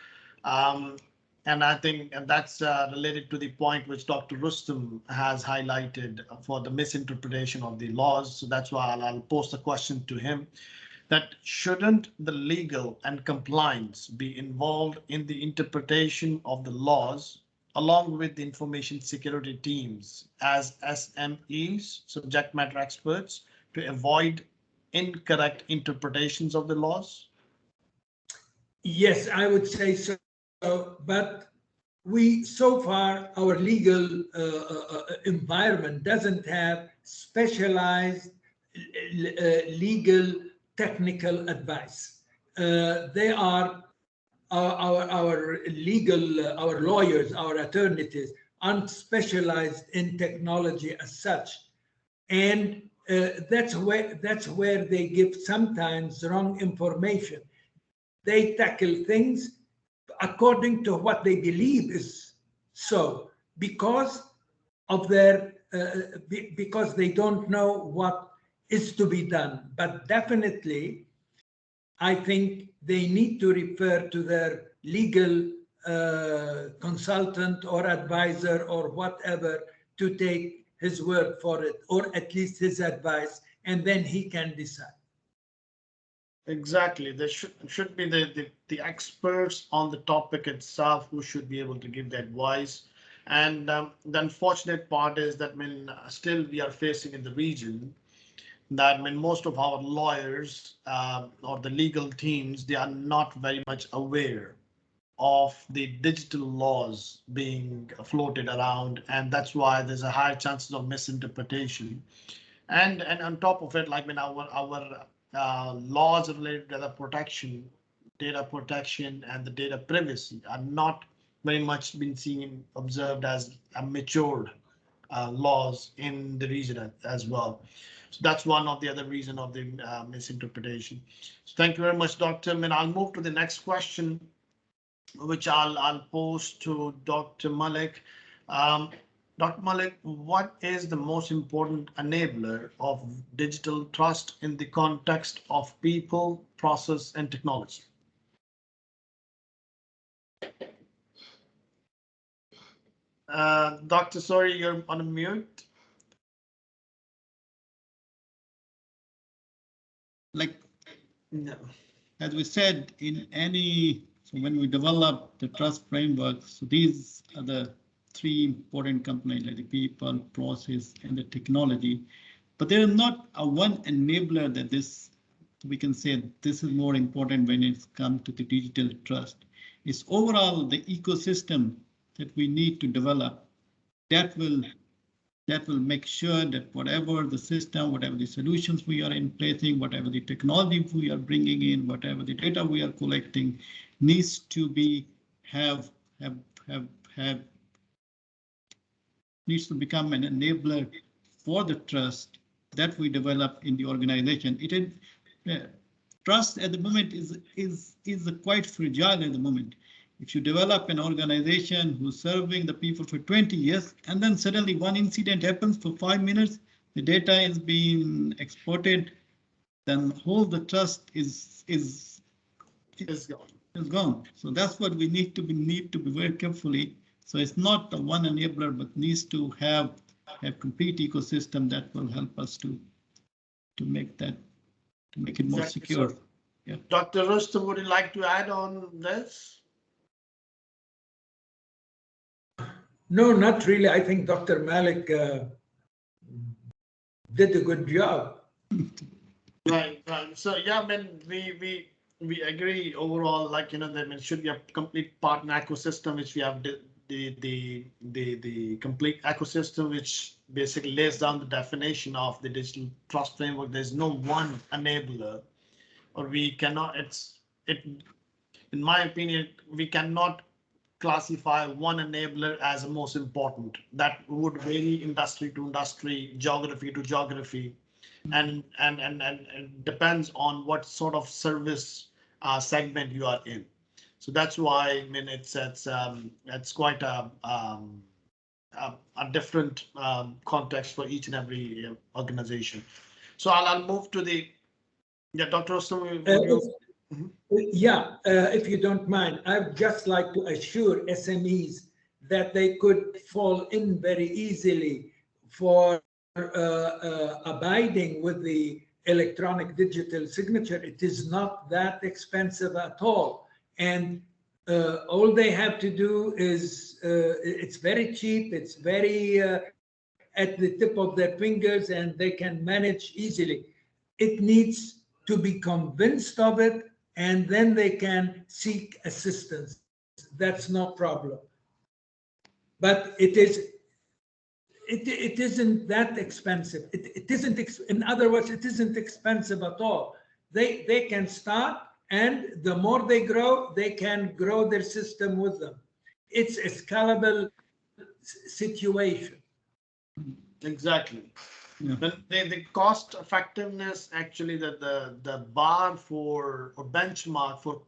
And I think that's related to the point which Dr. Rustum has highlighted for the misinterpretation of the laws. So that's why I'll post the question to him. that shouldn't the legal and compliance be involved in the interpretation of the laws along with the information security teams as SMEs, subject matter experts, to avoid incorrect interpretations of the laws? Yes, I would say so, but we so far our legal environment doesn't have specialized legal technical advice. They are our legal our lawyers, our attorneys aren't specialized in technology as such, and that's where they give sometimes wrong information. They tackle things according to what they believe is so, because of their because they don't know what is to be done. But definitely, I think they need to refer to their legal consultant or advisor or whatever to take his word for it, or at least his advice, and then he can decide. Exactly. There should be the experts on the topic itself who should be able to give the advice. And the unfortunate part is that when still we are facing in the region that when most of our lawyers or the legal teams, they are not very much aware of the digital laws being floated around, and that's why there's a higher chances of misinterpretation. And on top of it, like when our laws related to data protection, and the data privacy are not very much been seen observed as a matured laws in the region as well. So that's one of the other reason of the misinterpretation. So thank you very much, Dr. And I'll move to the next question, which I'll pose to Dr. Malik. Um, Dr. Malik, what is the most important enabler of digital trust in the context of people, process, and technology? Doctor, sorry, you're on mute. Like, No. as we said, so when we develop the trust framework, so these are the three important components, like the people, process, and the technology. But there is not a one enabler that we can say this is more important when it's come to the digital trust. It's overall the ecosystem that we need to develop that will make sure that whatever the system, whatever the solutions we are in placing, whatever the technology we are bringing in, whatever the data we are collecting, needs to be needs to become an enabler for the trust that we develop in the organization. Trust at the moment is quite fragile at the moment. If you develop an organization who's serving the people for 20 years, and then suddenly one incident happens for 5 minutes, the data is being exported, then whole the trust is gone. So that's what we need to be very carefully. So it's not the one enabler, but needs to have a complete ecosystem that will help us to make it more secure. So, yeah. Dr. Rustum, would you like to add on this? No, not really. I think Dr. Malik did a good job. Right. So yeah, I mean, we agree overall, like, you know, that it should be a complete partner ecosystem, which we have the complete ecosystem, which basically lays down the definition of the digital trust framework. There's no one enabler, or we cannot, in my opinion, we cannot classify one enabler as the most important. That would vary industry to industry, geography to geography, and depends on what sort of service segment you are in. So that's why, I mean, it's quite a different context for each and every organization. So I'll move to the, yeah, Dr. Rustum, yeah, if you don't mind, I'd just like to assure SMEs that they could fall in very easily for abiding with the electronic digital signature. It is not that expensive at all. And all they have to do is, it's very cheap, it's very at the tip of their fingers, and they can manage easily. It needs to be convinced of it, and then they can seek assistance. That's no problem. But it isn't that expensive. It isn't, in other words, it isn't expensive at all. They can start, and the more they grow, they can grow their system with them. It's a scalable situation. Exactly. Yeah. But the cost effectiveness, actually, that the bar for or benchmark for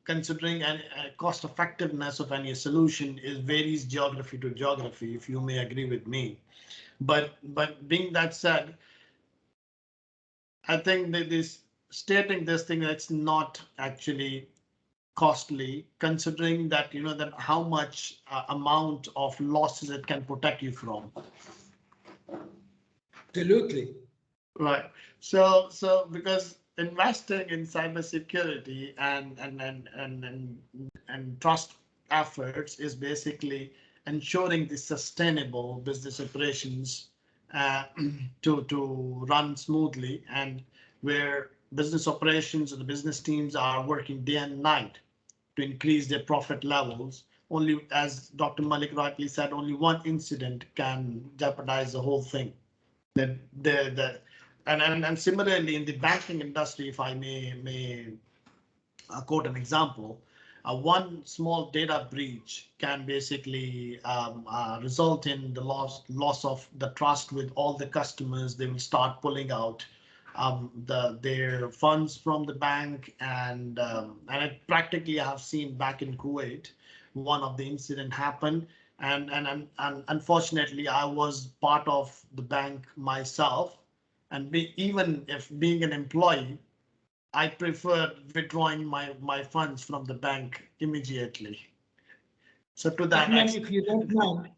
considering a cost effectiveness of any solution is varies geography to geography, if you may agree with me. But being that said, I think that this stating this thing that's not actually costly, considering that that how much amount of losses it can protect you from. Absolutely. Right. So because investing in cybersecurity and trust efforts is basically ensuring the sustainable business operations to run smoothly, and where business operations and the business teams are working day and night to increase their profit levels. Only, as Dr. Malik rightly said, only one incident can jeopardize the whole thing. And similarly in the banking industry, if I may quote an example, one small data breach can basically result in the loss of the trust with all the customers. They will start pulling out their funds from the bank, and it practically I have seen back in Kuwait, one of the incident happened. And unfortunately, I was part of the bank myself, and even if being an employee, I prefer withdrawing my funds from the bank immediately. So to that extent, if you don't mind,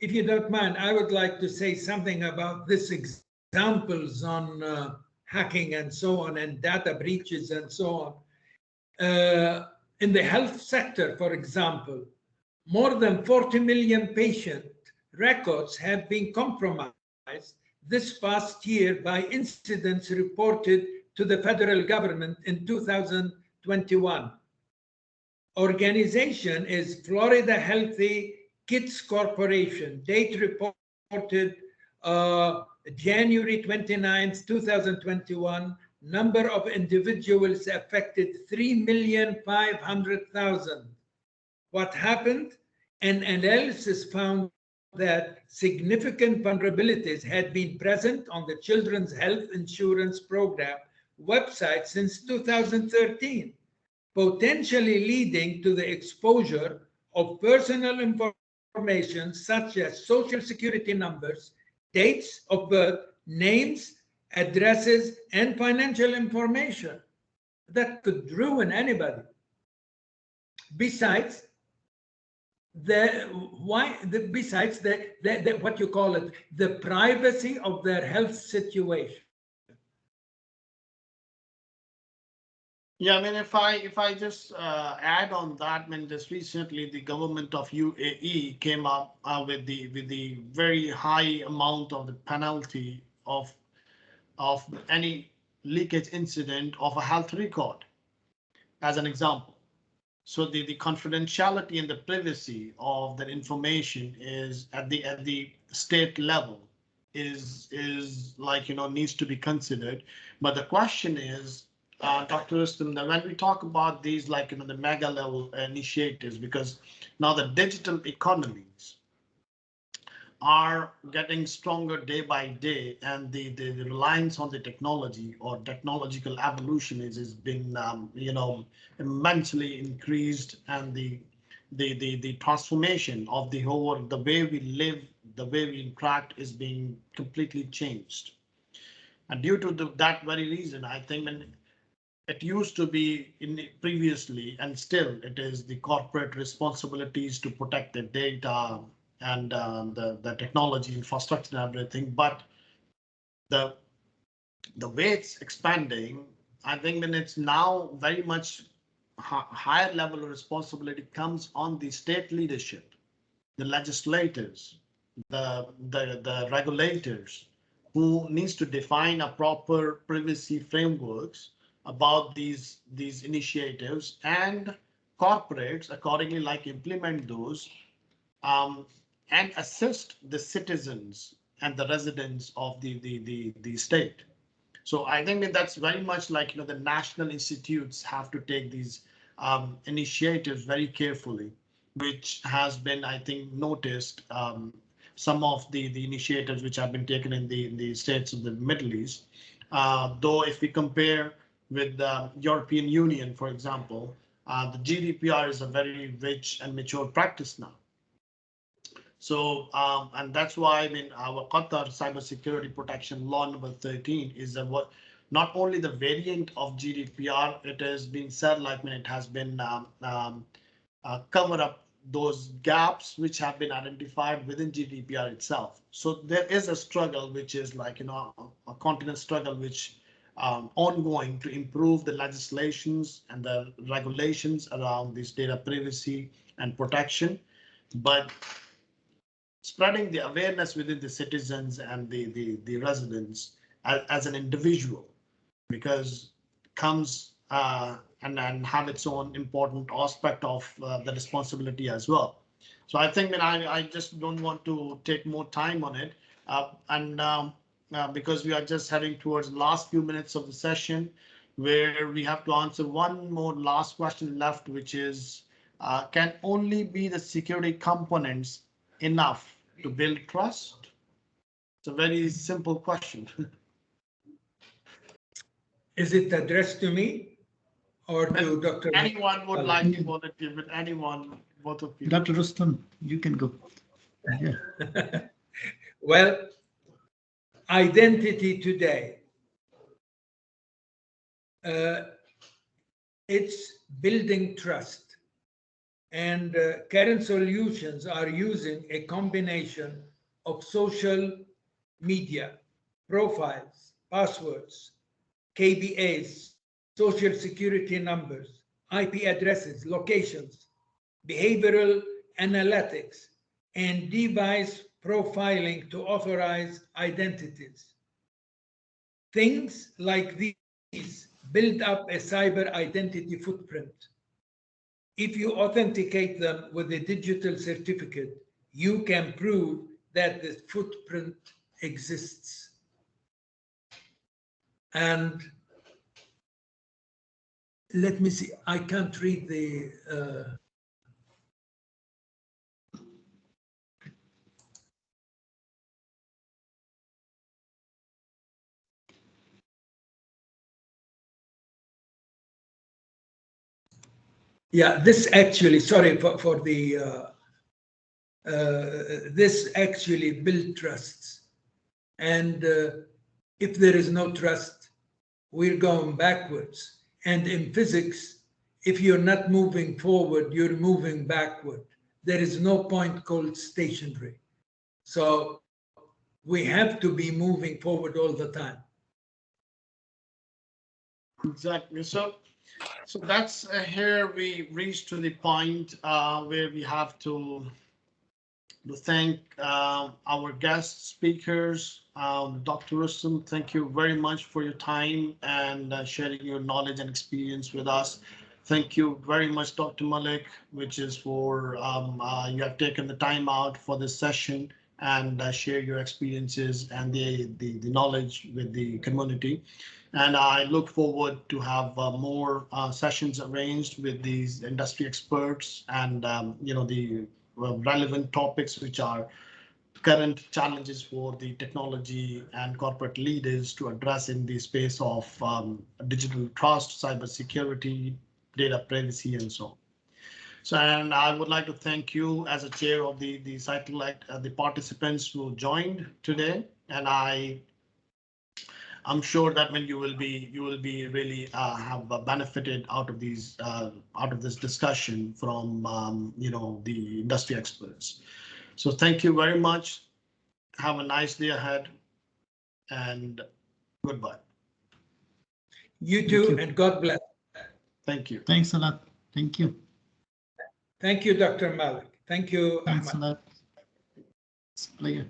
if you don't mind, I would like to say something about this examples on hacking and so on, and data breaches and so on. In the health sector, for example, more than 40 million patient records have been compromised this past year by incidents reported to the federal government in 2021. Organization is Florida Healthy Kids Corporation. Date reported January 29th, 2021. Number of individuals affected 3,500,000. What happened? An analysis found that significant vulnerabilities had been present on the Children's Health Insurance Program website since 2013, potentially leading to the exposure of personal information such as social security numbers, dates of birth, names, addresses, and financial information that could ruin anybody. Besides, what you call it, the privacy of their health situation. Yeah, I mean, if I just add on that, I mean, just recently the government of UAE came up with the very high amount of the penalty of any leakage incident of a health record, as an example. So the confidentiality and the privacy of that information is at the state level is like needs to be considered. But the question is, Dr. Rustum, that when we talk about these like the mega level initiatives, because now the digital economies are getting stronger day by day, and the reliance on the technology or technological evolution is been immensely increased, and the transformation of the way we live, the way we interact is being completely changed. And due to that very reason, I think when it used to be previously, and still it is, the corporate responsibilities to protect the data and the technology infrastructure and everything, but the the way it's expanding, I think when it's now very much higher level of responsibility comes on the state leadership, the legislators, the regulators, who needs to define a proper privacy frameworks about these initiatives, and corporates accordingly like implement those, um, and assist the citizens and the residents of the state. So I think that that's very much like, the national institutes have to take these initiatives very carefully, which has been, I think, noticed, some of the initiatives which have been taken in the states of the Middle East. Though if we compare with the European Union, for example, the GDPR is a very rich and mature practice now. So, and that's why, I mean, our Qatar Cybersecurity Protection Law number 13 is what not only the variant of GDPR, it has been said, like, when it has been cover up those gaps which have been identified within GDPR itself. So there is a struggle, which is like, a continuous struggle, which ongoing to improve the legislations and the regulations around this data privacy and protection. But spreading the awareness within the citizens and the residents as an individual, because comes and have its own important aspect of the responsibility as well. So I think that I just don't want to take more time on it, because we are just heading towards the last few minutes of the session, where we have to answer one more last question left, which is, can only be the security components enough to build trust? It's a very simple question. Is it addressed to me or to Dr. Anyone would like to volunteer, with anyone, both of you. Dr. Rustum, you can go. Yeah. Well, identity today, it's building trust. And current solutions are using a combination of social media, profiles, passwords, KBAs, social security numbers, IP addresses, locations, behavioral analytics, and device profiling to authorize identities. Things like these build up a cyber identity footprint. If you authenticate them with a digital certificate, you can prove that the footprint exists. And let me see, I can't read the. Yeah, this actually, sorry for the, this actually build trusts. And if there is no trust, we're going backwards. And in physics, if you're not moving forward, you're moving backward. There is no point called stationary. So we have to be moving forward all the time. Exactly. So that's here we reach to the point where we have to thank our guest speakers. Dr. Rustum, thank you very much for your time and sharing your knowledge and experience with us. Thank you very much, Dr. Malik, which is for you have taken the time out for this session and share your experiences and the knowledge with the community. And I look forward to have more sessions arranged with these industry experts and the relevant topics which are current challenges for the technology and corporate leaders to address in the space of digital trust, cybersecurity, data privacy, and so on. So, and I would like to thank you as a chair of the the participants who joined today, and I'm sure that when you will be really have benefited out of these out of this discussion from the industry experts. So thank you very much. Have a nice day ahead, and goodbye. You too, you. and God bless. Thank you. Thanks a lot. Thank you. Thank you, Dr. Malik. Thank you, Thanks a Ahmad. lot. It's a pleasure.